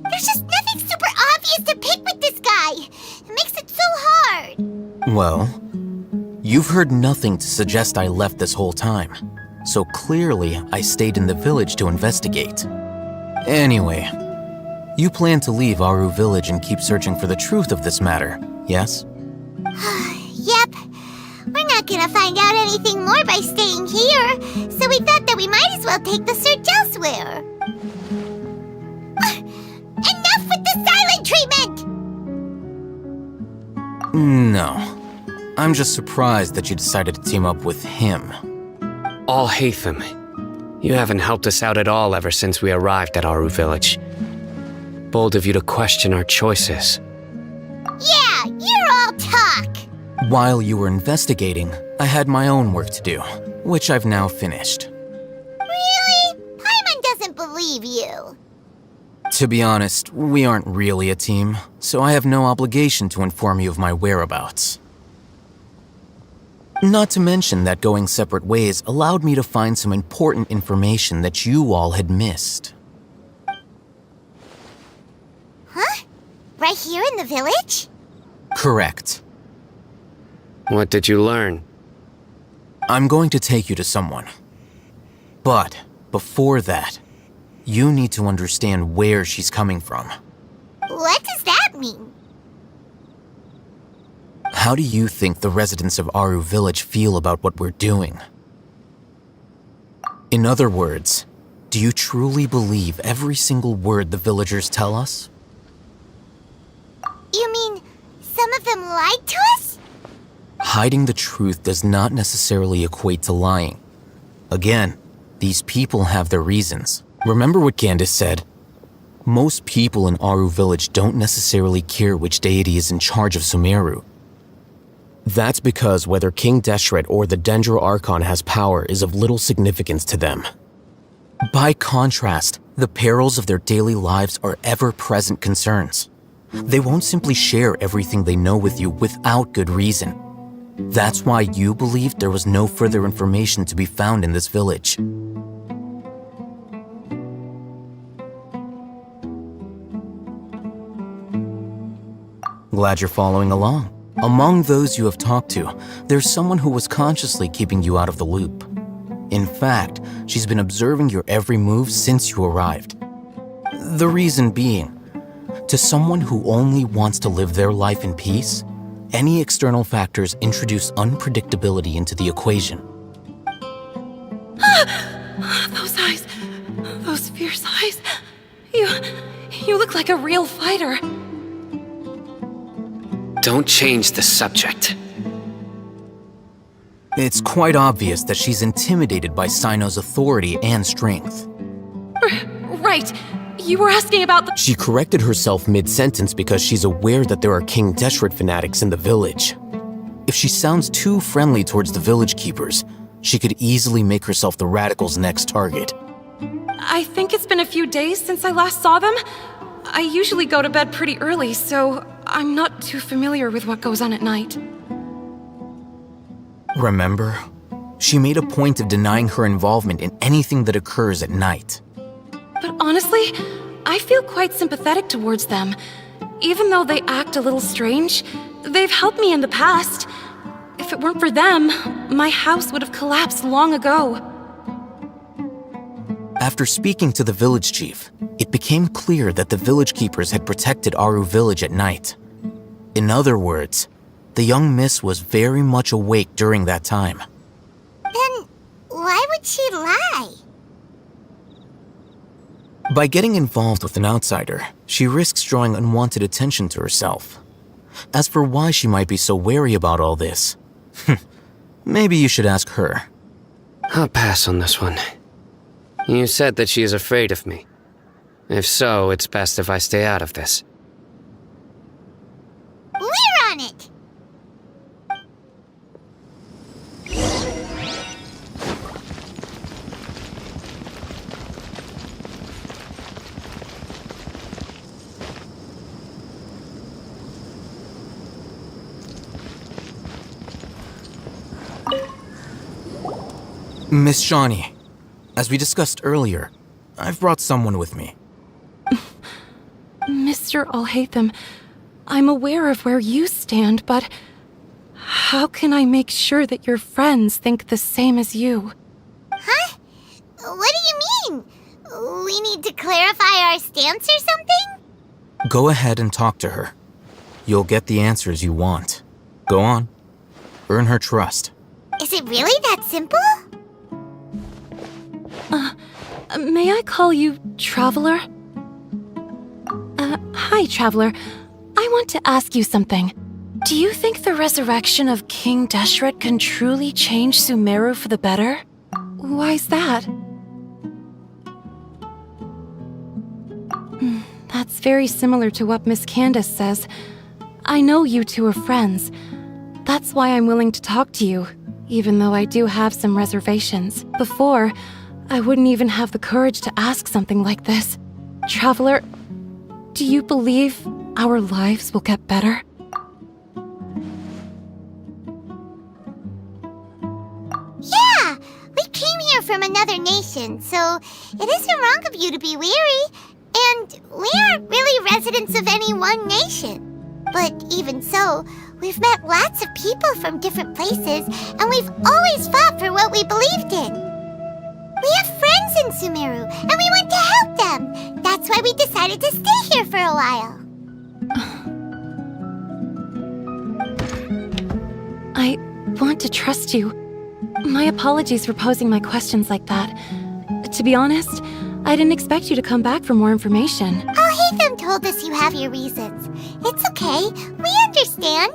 There's just nothing super obvious to pick with this guy. It makes it so hard. Well, you've heard nothing to suggest I left this whole time, so clearly I stayed in the village to investigate. Anyway, you plan to leave Aru Village and keep searching for the truth of this matter, yes? Yep. We're not gonna find out anything more by staying here, so we thought that we might as well take the search elsewhere. Enough with the silent treatment! No. I'm just surprised that you decided to team up with him. Alhaitham, you haven't helped us out at all ever since we arrived at Aru Village. Bold of you to question our choices. Yeah, you're all talk! While you were investigating, I had my own work to do, which I've now finished. Really? Paimon doesn't believe you. To be honest, we aren't really a team, so I have no obligation to inform you of my whereabouts. Not to mention that going separate ways allowed me to find some important information that you all had missed. Huh? Right here in the village? Correct. What did you learn? I'm going to take you to someone. But before that, you need to understand where she's coming from. What does that mean? How do you think the residents of Aru Village feel about what we're doing? In other words, do you truly believe every single word the villagers tell us? You mean some of them lied to us? Hiding the truth does not necessarily equate to lying. Again, these people have their reasons. Remember what Candace said? Most people in Aru Village don't necessarily care which deity is in charge of Sumeru. That's because whether King Deshret or the Dendro Archon has power is of little significance to them. By contrast, the perils of their daily lives are ever-present concerns. They won't simply share everything they know with you without good reason. That's why you believed there was no further information to be found in this village. Glad you're following along. Among those you have talked to, there's someone who was consciously keeping you out of the loop. In fact, she's been observing your every move since you arrived. The reason being, to someone who only wants to live their life in peace, any external factors introduce unpredictability into the equation. Those eyes. Those fierce eyes. You look like a real fighter. Don't change the subject. It's quite obvious that she's intimidated by Sino's authority and strength. Right. You were asking about the— She corrected herself mid-sentence because she's aware that there are King Deshret fanatics in the village. If she sounds too friendly towards the village keepers, she could easily make herself the radicals' next target. I think it's been a few days since I last saw them. I usually go to bed pretty early, so I'm not too familiar with what goes on at night. Remember? She made a point of denying her involvement in anything that occurs at night. But honestly, I feel quite sympathetic towards them. Even though they act a little strange, they've helped me in the past. If it weren't for them, my house would have collapsed long ago. After speaking to the village chief, it became clear that the village keepers had protected Aru Village at night. In other words, the young miss was very much awake during that time. Then why would she lie? By getting involved with an outsider, she risks drawing unwanted attention to herself. As for why she might be so wary about all this, maybe you should ask her. I'll pass on this one. You said that she is afraid of me. If so, it's best if I stay out of this. We're on it! Miss Shawnee, as we discussed earlier, I've brought someone with me. Mr. Alhaitham, I'm aware of where you stand, but how can I make sure that your friends think the same as you? Huh? What do you mean? We need to clarify our stance or something? Go ahead and talk to her. You'll get the answers you want. Go on. Earn her trust. Is it really that simple? May I call you Traveler? Hi, Traveler. I want to ask you something. Do you think the resurrection of King Deshret can truly change Sumeru for the better? Why's that? That's very similar to what Miss Candace says. I know you two are friends. That's why I'm willing to talk to you, even though I do have some reservations. Before, I wouldn't even have the courage to ask something like this. Traveler, do you believe our lives will get better? Yeah! We came here from another nation, so it isn't wrong of you to be weary. And we aren't really residents of any one nation. But even so, we've met lots of people from different places, and we've always fought for what we believed in. We have friends in Sumeru, and we want to help them. That's why we decided to stay here for a while. had to trust you. My apologies for posing my questions like that. To be honest, I didn't expect you to come back for more information. Oh, Hatham told us you have your reasons. It's okay. We understand.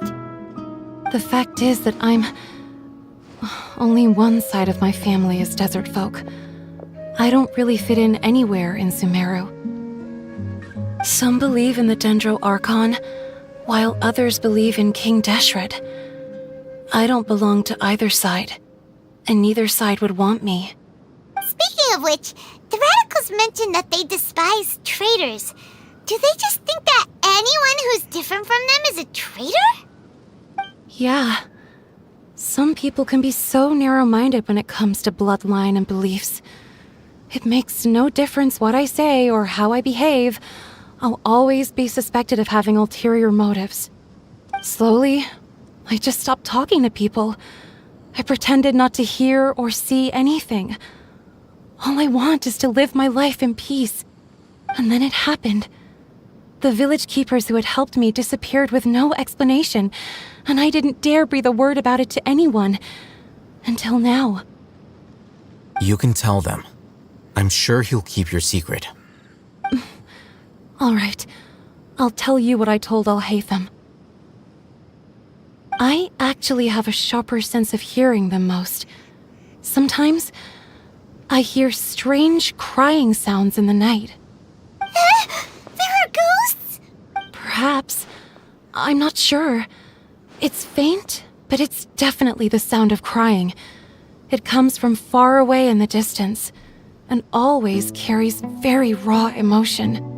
The fact is that only one side of my family is desert folk. I don't really fit in anywhere in Sumeru. Some believe in the Dendro Archon, while others believe in King Deshret. I don't belong to either side, and neither side would want me. Speaking of which, the radicals mentioned that they despise traitors. Do they just think that anyone who's different from them is a traitor? Yeah. Some people can be so narrow-minded when it comes to bloodline and beliefs. It makes no difference what I say or how I behave. I'll always be suspected of having ulterior motives. Slowly, I just stopped talking to people. I pretended not to hear or see anything. All I want is to live my life in peace. And then it happened. The village keepers who had helped me disappeared with no explanation, and I didn't dare breathe a word about it to anyone. Until now. You can tell them. I'm sure he'll keep your secret. All right. I'll tell you what I told Al-Haytham. I actually have a sharper sense of hearing than most. Sometimes, I hear strange crying sounds in the night. There are ghosts? Perhaps. I'm not sure. It's faint, but it's definitely the sound of crying. It comes from far away in the distance, and always carries very raw emotion.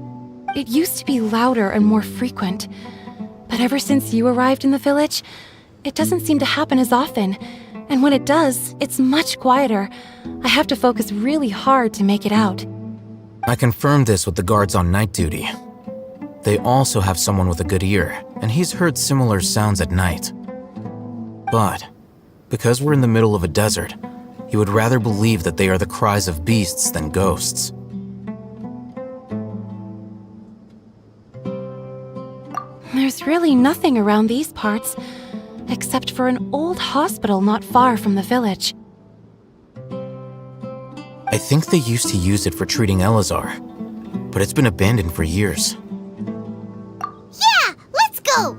It used to be louder and more frequent, but ever since you arrived in the village, it doesn't seem to happen as often, and when it does, it's much quieter. I have to focus really hard to make it out. I confirmed this with the guards on night duty. They also have someone with a good ear, and he's heard similar sounds at night. But, because we're in the middle of a desert, he would rather believe that they are the cries of beasts than ghosts. There's really nothing around these parts, except for an old hospital not far from the village. I think they used to use it for treating Elazar, but it's been abandoned for years. Yeah, let's go!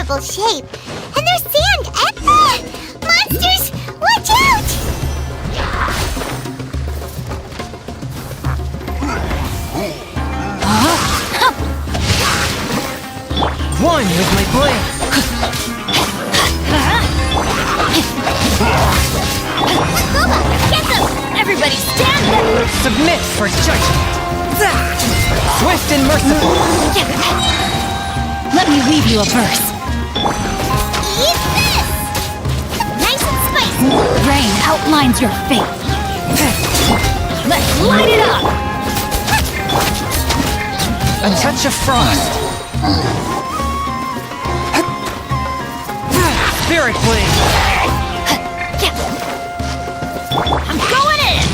terrible shape. And there's sand everywhere! Monsters! Watch out! One with my blade! Get them! Everybody stand there! Submit for judgment! Swift and merciful! Let me leave you a verse. Eat this! Nice and spicy! Rain outlines your fate. Let's light it up! A touch of frost. Spirit blade. I'm going in!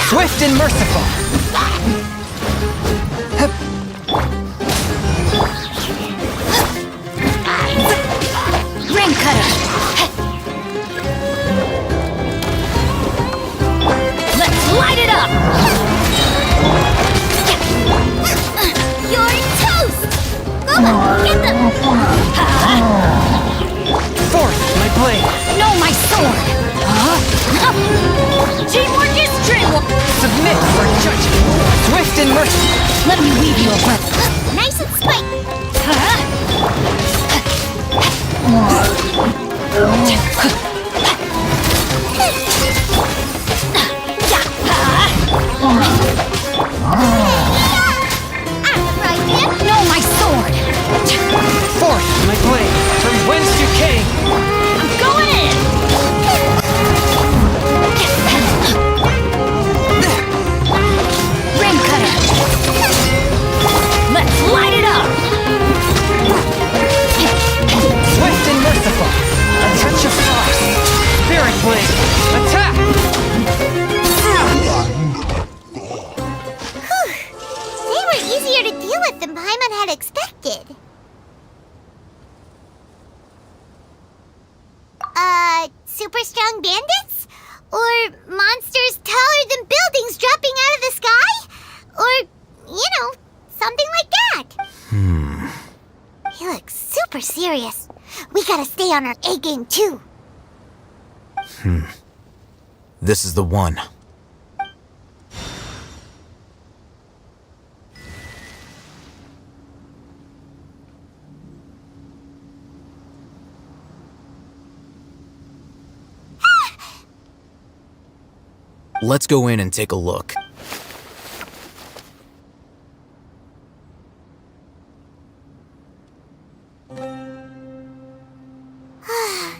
Swift and merciful. Ring cutter. Let's light it up! You're toast! Go on, get them! Forth, my blade! No, my sword! Teamwork is dreamwork! Submit for judgment! Swift and merciful! Let me weave you a web. Nice and spiked. No, my sword! Forth, my blade! From whence you came! I'm going in! Ring cutter! Let's light it up! Swift and merciful! A touch of frost! Spirit blade! Attack! They were easier to deal with than Paimon had expected. Super strong bandits? Or monsters taller than buildings dropping out of the sky? Or, something like that. He looks super serious. We gotta stay on our A game too. This is the one. Let's go in and take a look.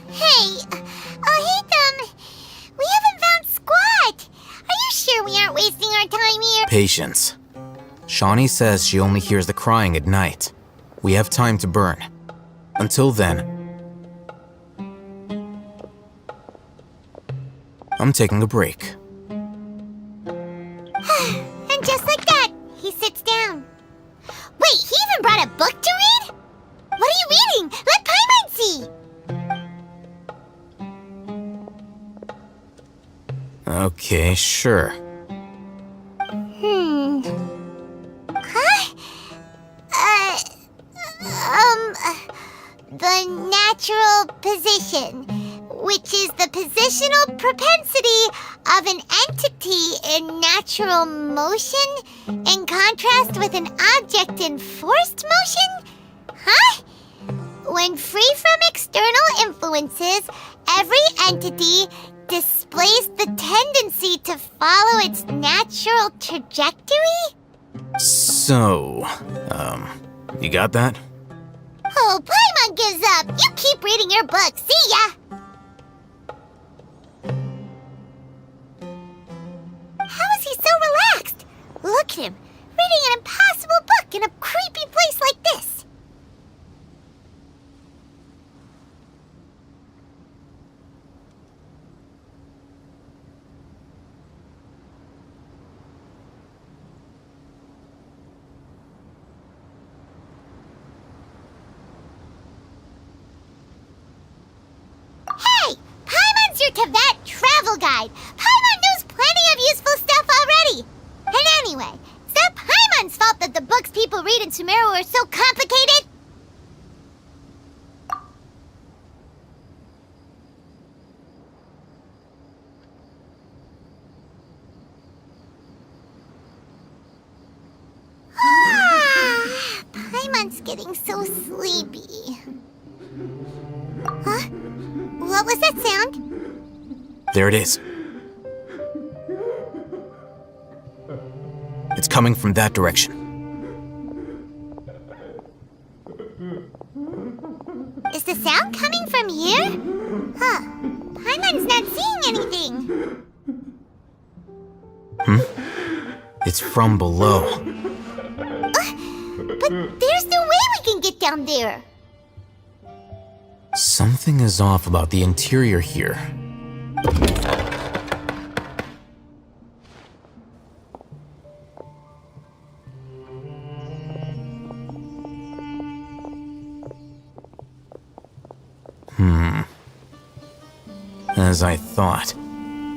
Hey, Hatham, we haven't found squat. Are you sure we aren't wasting our time here? Patience. Shawnee says she only hears the crying at night. We have time to burn. Until then, I'm taking a break. And just like that, he sits down. Wait, he even brought a book to read? What are you reading? Let Paimon see! Okay, sure. The natural position, which is the positional propensity of an entity in natural motion in contrast with an object in forced motion? Huh? When free from external influences, every entity displays the tendency to follow its natural trajectory? So, you got that? Oh, Paimon gives up! You keep reading your book, see ya! How is he so relaxed? Look at him, reading an impossible book in a creepy place like this. Hey! Paimon's your Teyvat travel guide! Paimon knows plenty of useful stuff already! And anyway, is that Paimon's fault that the books people read in Sumeru are so complicated? Paimon's getting so sleepy. Huh? What was that sound? There it is. It's coming from that direction. Is the sound coming from here? Huh. Paimon's not seeing anything. It's from below. But there's no way we can get down there. Something is off about the interior here. As I thought,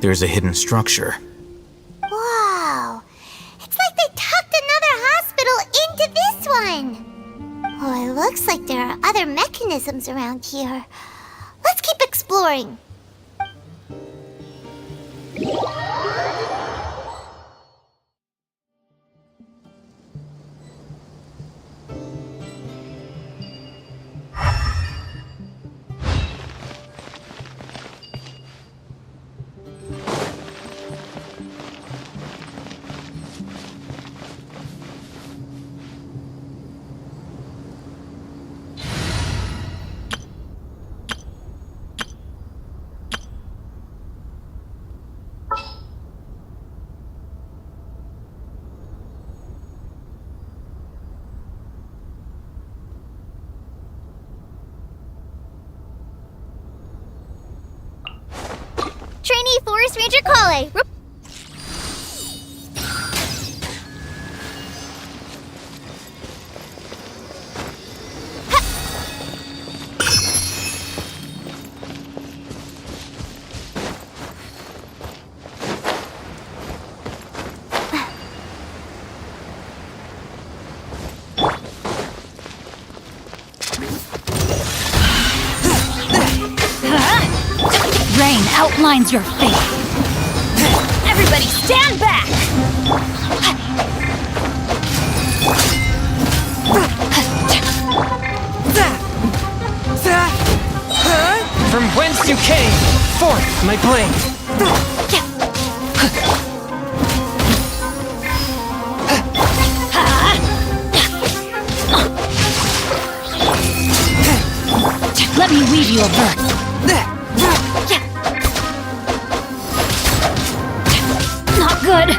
there's a hidden structure. Wow. It's like they tucked another hospital into this one. Oh, it looks like there are other blossoms around here. Let's keep exploring. Trainee Forest Ranger Kale. Rain outlines your fate. Everybody stand back! From whence you came, forth my blade. Let me weave you a verse. Not good.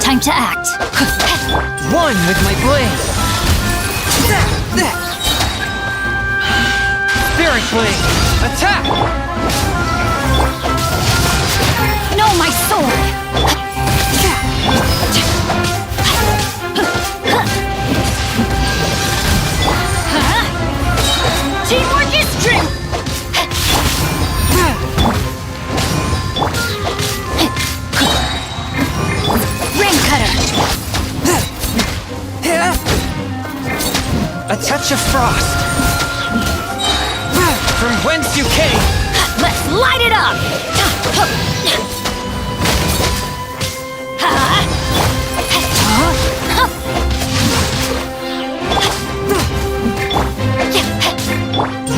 Time to act. One with my blade. Spirit blade, attack! No, my sword! Teamwork is strength! Rain cutter! A touch of frost. From whence you came. Let's light it up!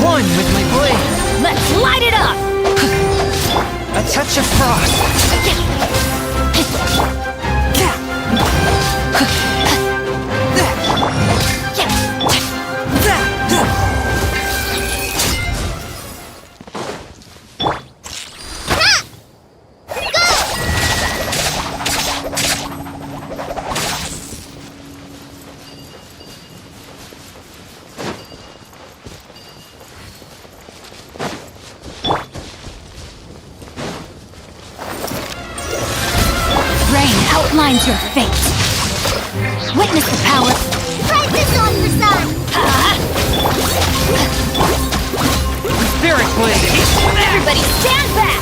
One with my blade. Let's light it up! A touch of frost. Outlines your fate. Witness the power. Try this on for sun. Spirit blade. Everybody stand back.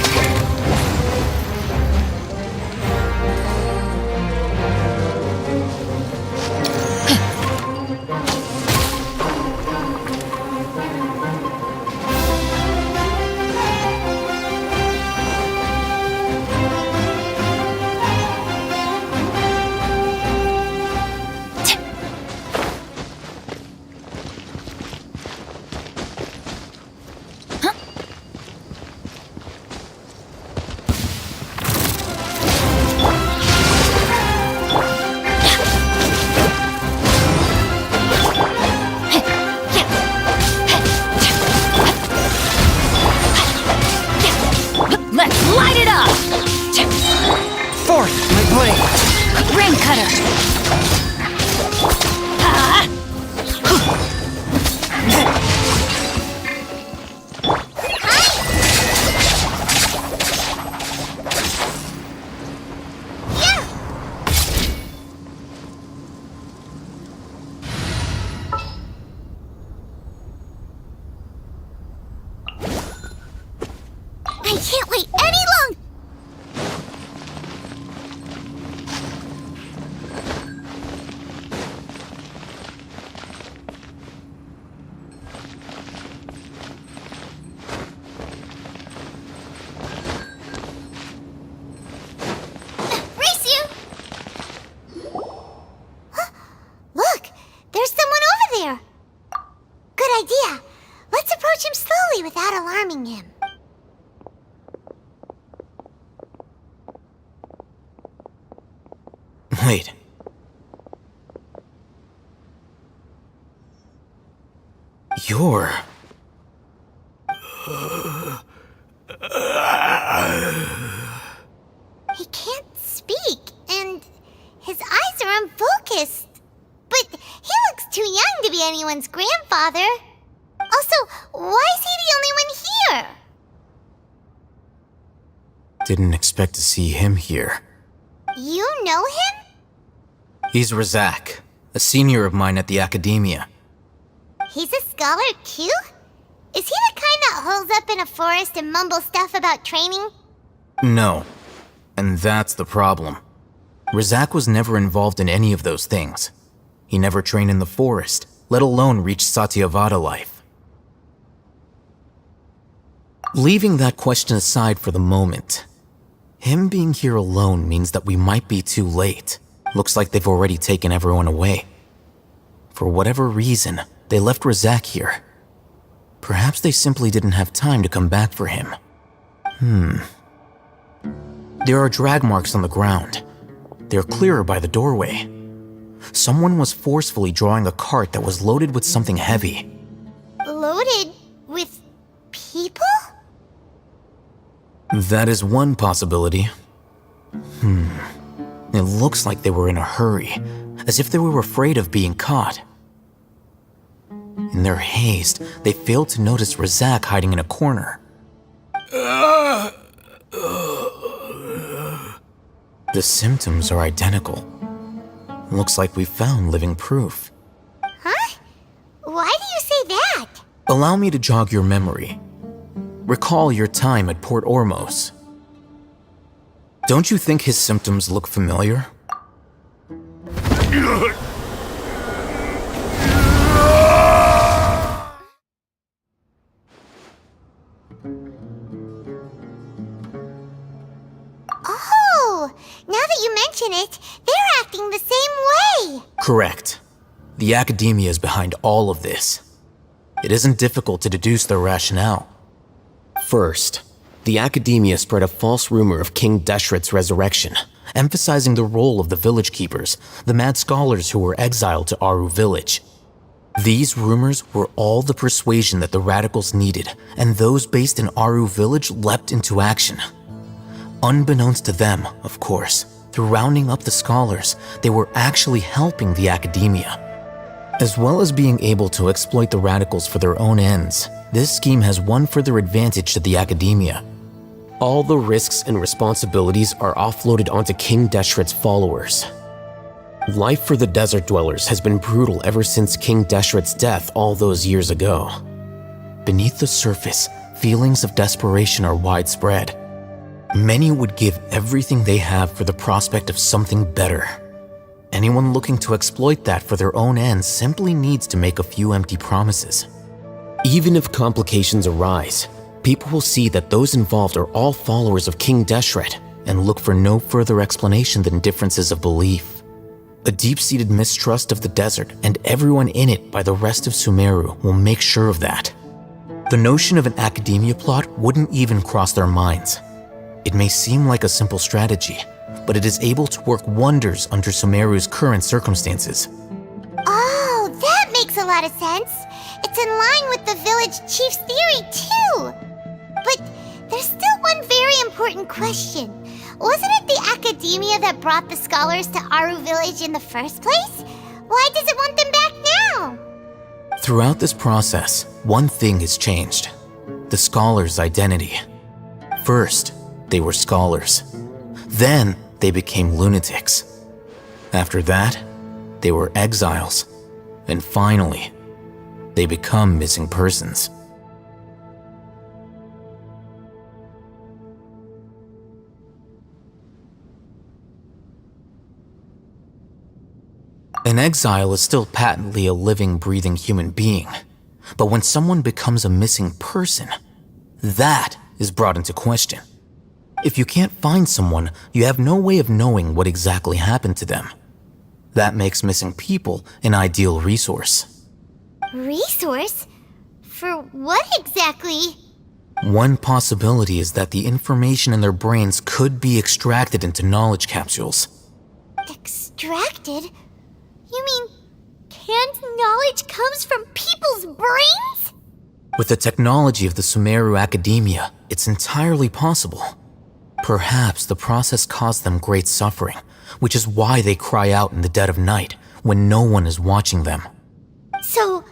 Light it up! Forth my blade. Rain cutter. I can't wait any longer. Wait. You're... He can't speak, and his eyes are unfocused. But he looks too young to be anyone's grandfather. Also, why is he the only one here? Didn't expect to see him here. You know him? He's Razak, a senior of mine at the Academia. He's a scholar too? Is he the kind that holes up in a forest and mumbles stuff about training? No. And that's the problem. Razak was never involved in any of those things. He never trained in the forest, let alone reach Satyavada life. Leaving that question aside for the moment, him being here alone means that we might be too late. Looks like they've already taken everyone away. For whatever reason, they left Razak here. Perhaps they simply didn't have time to come back for him. There are drag marks on the ground. They're clearer by the doorway. Someone was forcefully drawing a cart that was loaded with something heavy. Loaded with people? That is one possibility. It looks like they were in a hurry, as if they were afraid of being caught. In their haste, they failed to notice Razak hiding in a corner. The symptoms are identical. Looks like we found living proof. Huh? Why do you say that? Allow me to jog your memory. Recall your time at Port Ormos. Don't you think his symptoms look familiar? Oh, now that you mention it, they're acting the same way. Correct. The Academia is behind all of this. It isn't difficult to deduce their rationale. First, the Academia spread a false rumor of King Deshret's resurrection, emphasizing the role of the village keepers, the mad scholars who were exiled to Aru village. These rumors were all the persuasion that the radicals needed, and those based in Aru village leapt into action. Unbeknownst to them, of course, through rounding up the scholars, they were actually helping the Academia. As well as being able to exploit the radicals for their own ends, this scheme has one further advantage to the Academia. all the risks and responsibilities are offloaded onto King Deshret's followers. Life for the desert dwellers has been brutal ever since King Deshret's death all those years ago. Beneath the surface, feelings of desperation are widespread. Many would give everything they have for the prospect of something better. Anyone looking to exploit that for their own ends simply needs to make a few empty promises. Even if complications arise, people will see that those involved are all followers of King Deshret and look for no further explanation than differences of belief. A deep-seated mistrust of the desert and everyone in it by the rest of Sumeru will make sure of that. The notion of an academia plot wouldn't even cross their minds. It may seem like a simple strategy, but it is able to work wonders under Sumeru's current circumstances. Oh, that makes a lot of sense. It's in line with the village chief's theory, too. But there's still one very important question. Wasn't it the academia that brought the scholars to Aru village in the first place? Why does it want them back now? Throughout this process, one thing has changed: the scholars' identity. First, they were scholars. Then, they became lunatics. After that, they were exiles. And finally, they become missing persons. An exile is still patently a living, breathing human being. But when someone becomes a missing person, that is brought into question. If you can't find someone, you have no way of knowing what exactly happened to them. That makes missing people an ideal resource. Resource? For what exactly? One possibility is that the information in their brains could be extracted into knowledge capsules. Extracted? You mean canned knowledge comes from people's brains? With the technology of the Sumeru Academia, it's entirely possible. Perhaps the process caused them great suffering, which is why they cry out in the dead of night when no one is watching them. So,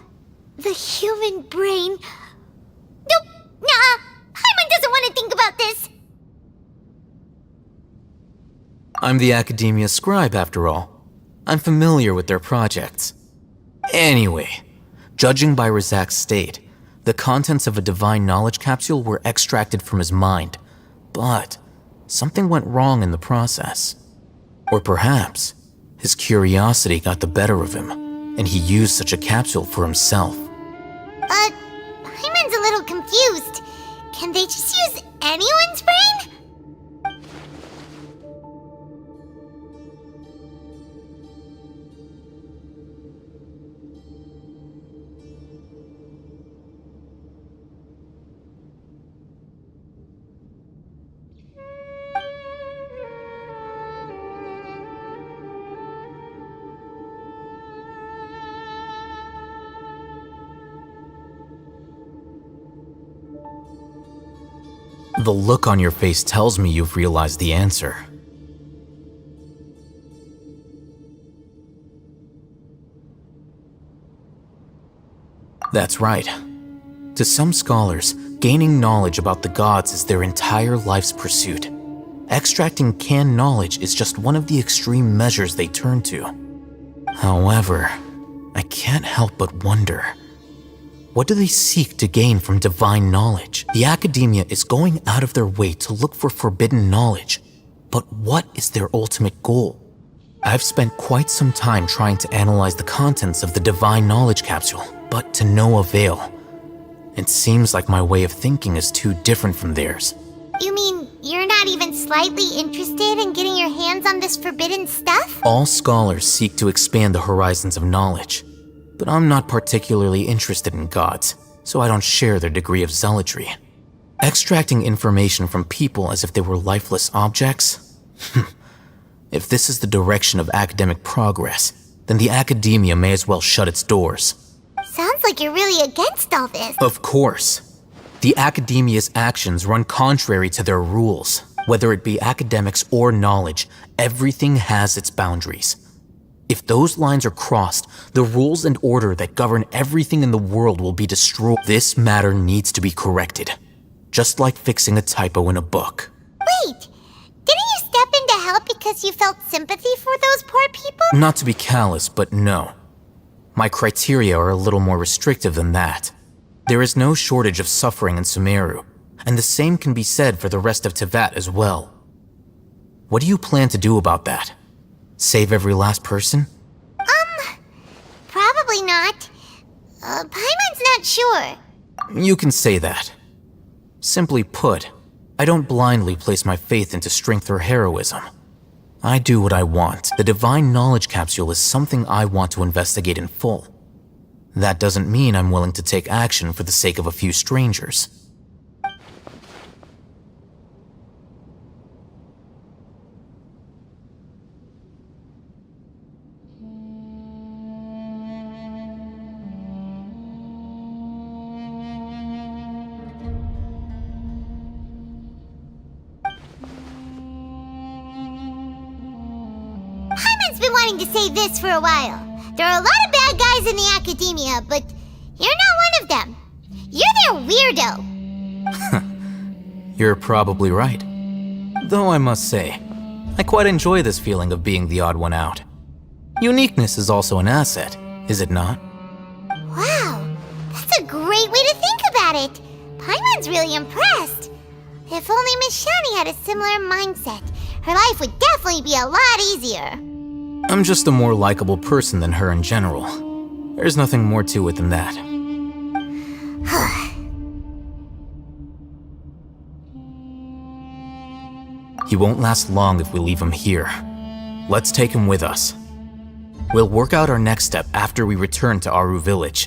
the human brain... Nope, nah, Paimon doesn't want to think about this. I'm the Academia scribe, after all. I'm familiar with their projects. Anyway, judging by Razak's state, the contents of a divine knowledge capsule were extracted from his mind, but something went wrong in the process. Or perhaps his curiosity got the better of him, and he used such a capsule for himself. Paimon's a little confused. Can they just use anyone's brain? The look on your face tells me you've realized the answer. That's right. To some scholars, gaining knowledge about the gods is their entire life's pursuit. Extracting canned knowledge is just one of the extreme measures they turn to. However, I can't help but wonder, what do they seek to gain from divine knowledge? The Academia is going out of their way to look for forbidden knowledge, but what is their ultimate goal? I've spent quite some time trying to analyze the contents of the divine knowledge capsule, but to no avail. It seems like my way of thinking is too different from theirs. You mean you're not even slightly interested in getting your hands on this forbidden stuff? All scholars seek to expand the horizons of knowledge, but I'm not particularly interested in gods, so I don't share their degree of zealotry. Extracting information from people as if they were lifeless objects? If this is the direction of academic progress, then the Academia may as well shut its doors. Sounds like you're really against all this. Of course. The Academia's actions run contrary to their rules. Whether it be academics or knowledge, everything has its boundaries. If those lines are crossed, the rules and order that govern everything in the world will be destroyed. This matter needs to be corrected, just like fixing a typo in a book. Wait, didn't you step in to help because you felt sympathy for those poor people? Not to be callous, but no. My criteria are a little more restrictive than that. There is no shortage of suffering in Sumeru, and the same can be said for the rest of Teyvat as well. What do you plan to do about that? Save every last person? Probably not. Paimon's not sure. You can say that. Simply put, I don't blindly place my faith into strength or heroism. I do what I want. The divine knowledge capsule is something I want to investigate in full. That doesn't mean I'm willing to take action for the sake of a few strangers. Paimon's been wanting to say this for a while. There are a lot of bad guys in the Academia, but you're not one of them. You're their weirdo. You're probably right. Though I must say, I quite enjoy this feeling of being the odd one out. Uniqueness is also an asset, is it not? Wow, that's a great way to think about it. Paimon's really impressed. If only Miss Shani had a similar mindset, her life would definitely be a lot easier. I'm just a more likable person than her in general. There's nothing more to it than that. He won't last long if we leave him here. Let's take him with us. We'll work out our next step after we return to Aru Village.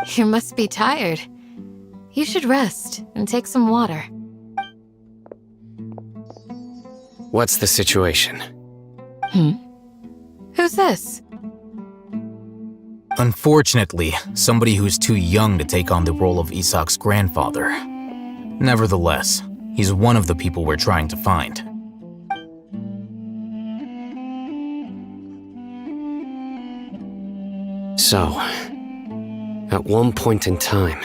You must be tired. You should rest and take some water. What's the situation? Who's this? Unfortunately, somebody who's too young to take on the role of Isak's grandfather. Nevertheless, he's one of the people we're trying to find. So, at one point in time,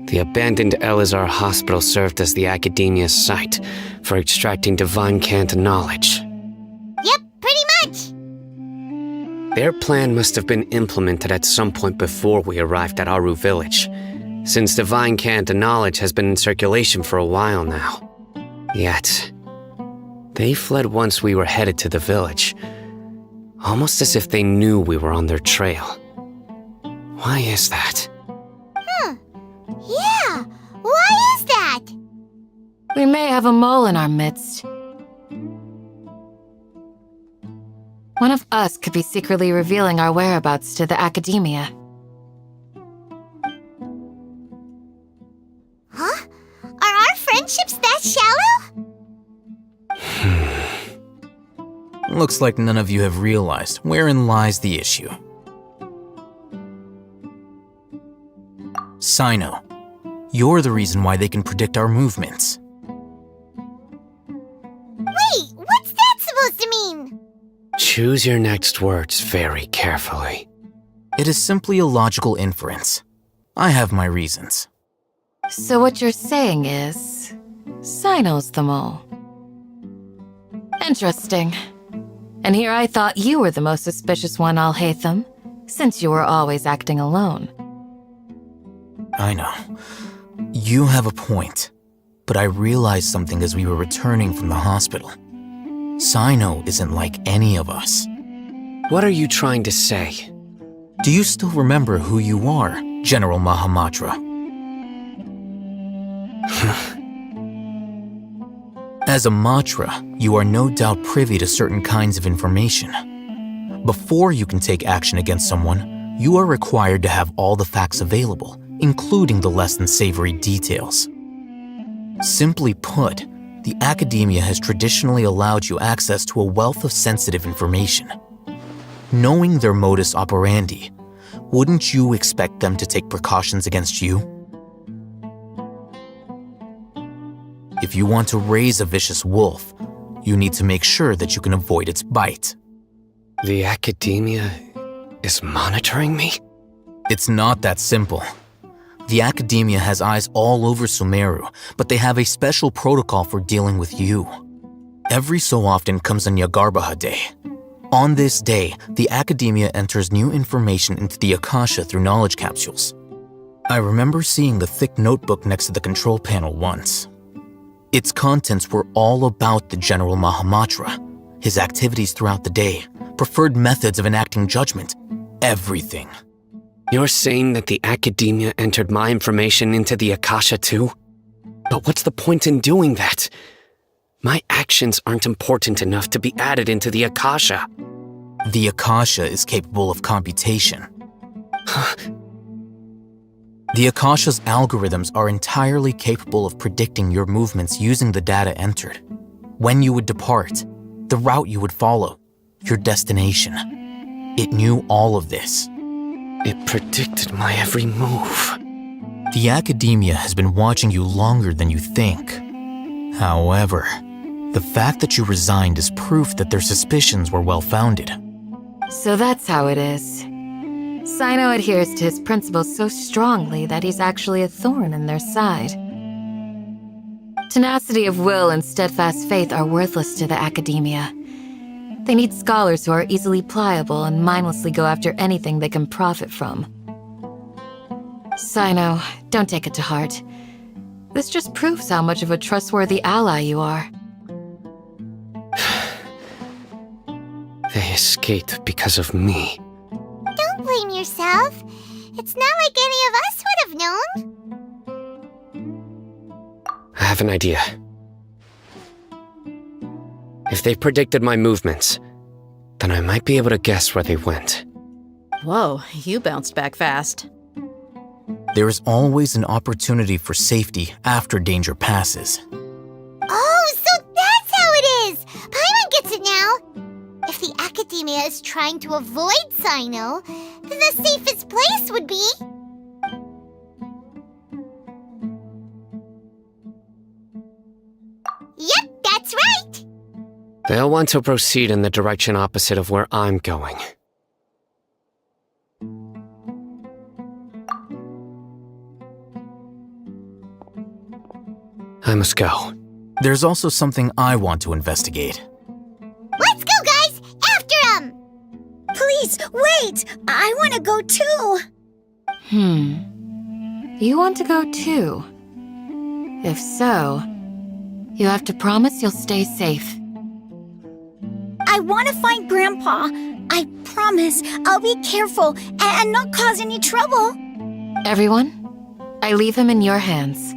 the abandoned Elazar Hospital served as the Academia's site for extracting divine cant knowledge. Yep, pretty much. Their plan must have been implemented at some point before we arrived at Aru Village, since divine cant knowledge has been in circulation for a while now. Yet, they fled once we were headed to the village, almost as if they knew we were on their trail. Why is that? Yeah, why is that? We may have a mole in our midst. One of us could be secretly revealing our whereabouts to the Academia. Huh? Are our friendships that shallow? Looks like none of you have realized wherein lies the issue. Sino, you're the reason why they can predict our movements. Wait, what's that supposed to mean? Choose your next words very carefully. It is simply a logical inference. I have my reasons. So what you're saying is, Sino's the mole. Interesting. And here I thought you were the most suspicious one, Al-Haytham, since you were always acting alone. I know. You have a point. But I realized something as we were returning from the hospital. Sino isn't like any of us. What are you trying to say? Do you still remember who you are, General Mahamatra? As a Matra, you are no doubt privy to certain kinds of information. Before you can take action against someone, you are required to have all the facts available, including the less than savory details. Simply put, the Academia has traditionally allowed you access to a wealth of sensitive information. Knowing their modus operandi, wouldn't you expect them to take precautions against you? If you want to raise a vicious wolf, you need to make sure that you can avoid its bite. The Academia is monitoring me? It's not that simple. The Academia has eyes all over Sumeru, but they have a special protocol for dealing with you. Every so often comes a Nyagarbaha Day. On this day, the Academia enters new information into the Akasha through knowledge capsules. I remember seeing the thick notebook next to the control panel once. Its contents were all about the General Mahamatra, his activities throughout the day, preferred methods of enacting judgment, everything. You're saying that the Academia entered my information into the Akasha too? But what's the point in doing that? My actions aren't important enough to be added into the Akasha. The Akasha is capable of computation. The Akasha's algorithms are entirely capable of predicting your movements using the data entered. When you would depart, the route you would follow, your destination. It knew all of this. It predicted my every move. The Academia has been watching you longer than you think. However, the fact that you resigned is proof that their suspicions were well-founded. So that's how it is. Sino adheres to his principles so strongly that he's actually a thorn in their side. Tenacity of will and steadfast faith are worthless to the Academia. They need scholars who are easily pliable and mindlessly go after anything they can profit from. Sino, don't take it to heart. This just proves how much of a trustworthy ally you are. They escaped because of me. Don't blame yourself. It's not like any of us would have known. I have an idea. If they predicted my movements, then I might be able to guess where they went. Whoa, you bounced back fast. There is always an opportunity for safety after danger passes. Oh, so that's how it is! Paimon gets it now! If the Academia is trying to avoid Sino, then the safest place would be... Yep, that's right! They'll want to proceed in the direction opposite of where I'm going. I must go. There's also something I want to investigate. Let's go, guys! After him! Please, wait! I want to go too! You want to go too? If so, you have to promise you'll stay safe. I want to find Grandpa. I promise I'll be careful and not cause any trouble. Everyone, I leave him in your hands.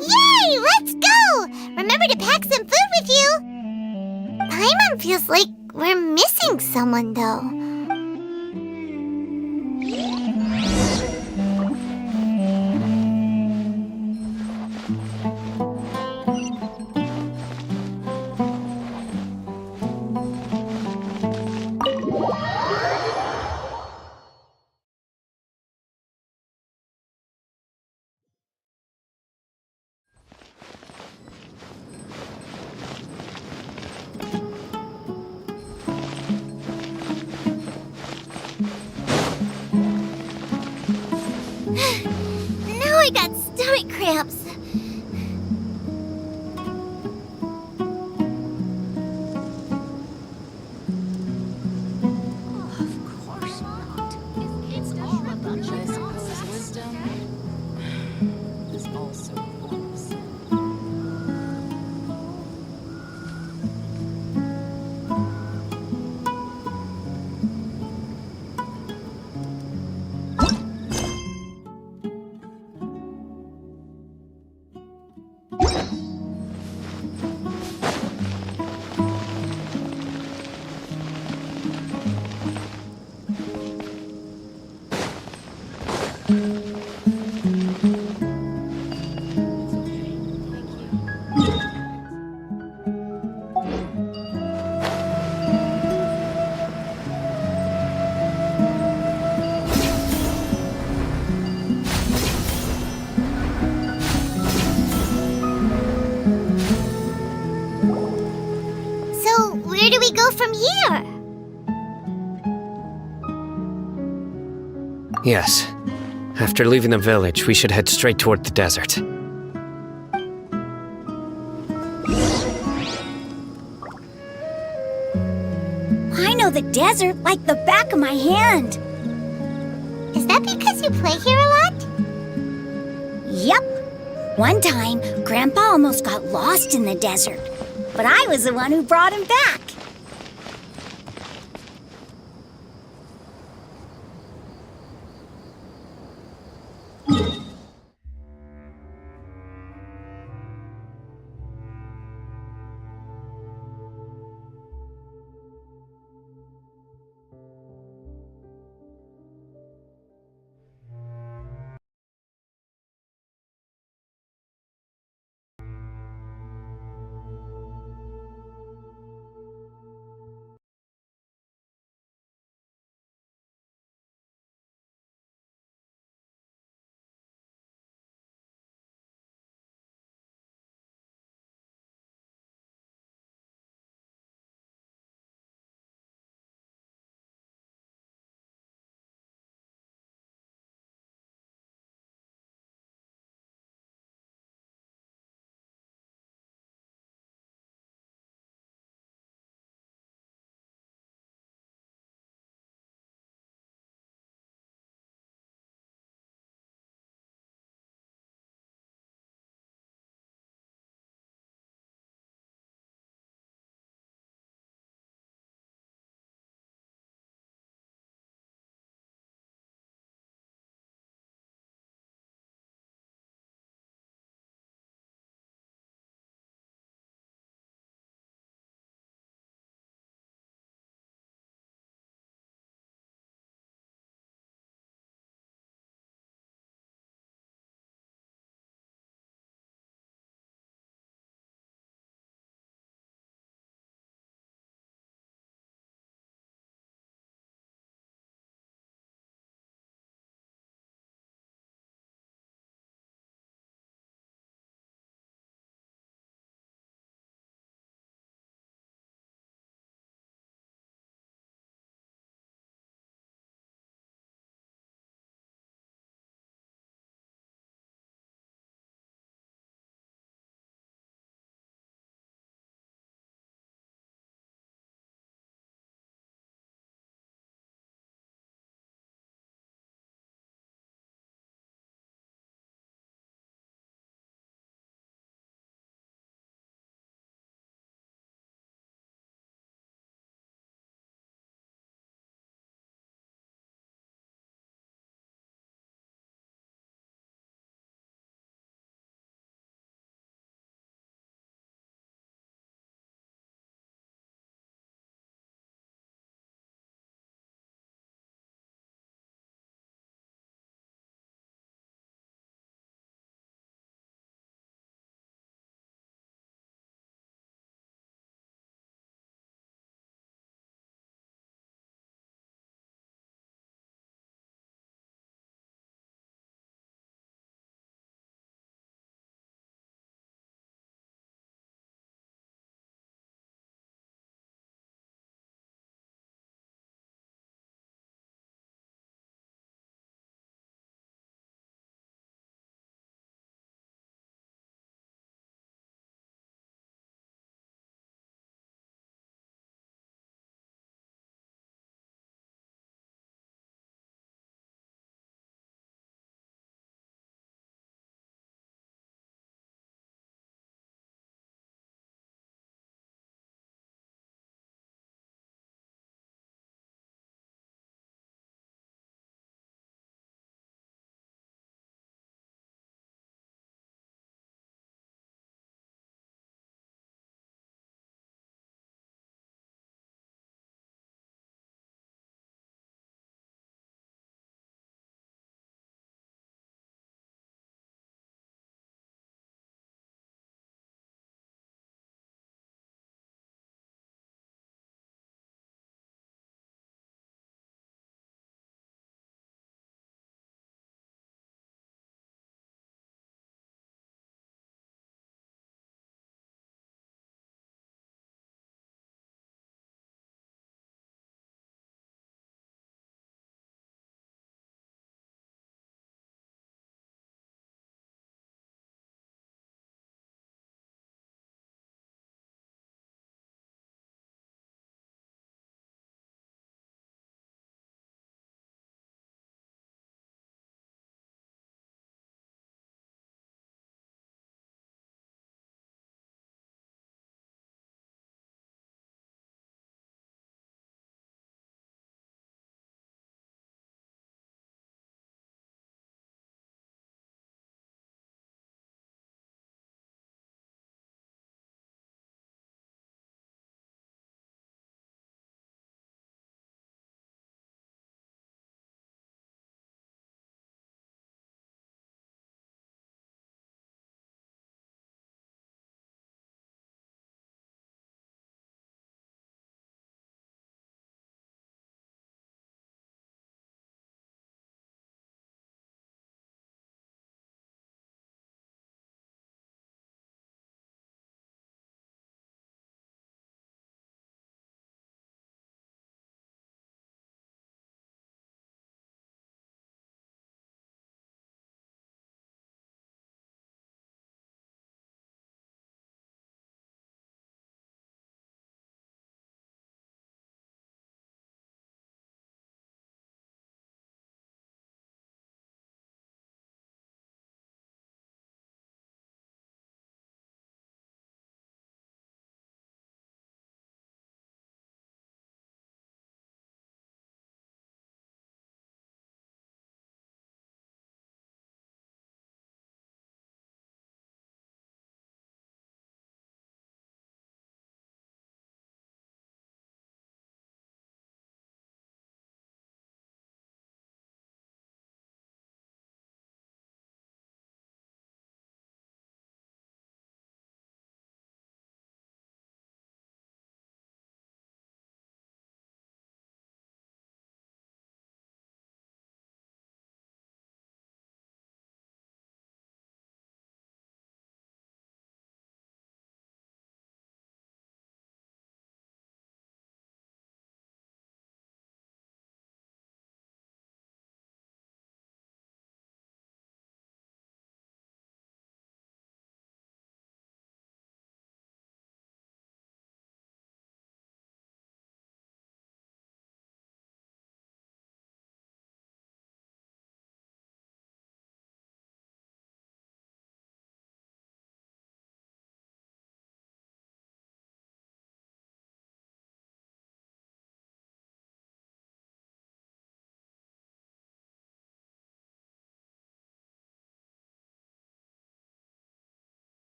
Yay! Let's go! Remember to pack some food with you! Paimon feels like we're missing someone, though. Now I got stomach cramps. So, where do we go from here? Yes. After leaving the village, we should head straight toward the desert. I know the desert like the back of my hand. Is that because you play here a lot? Yep. One time, Grandpa almost got lost in the desert. But I was the one who brought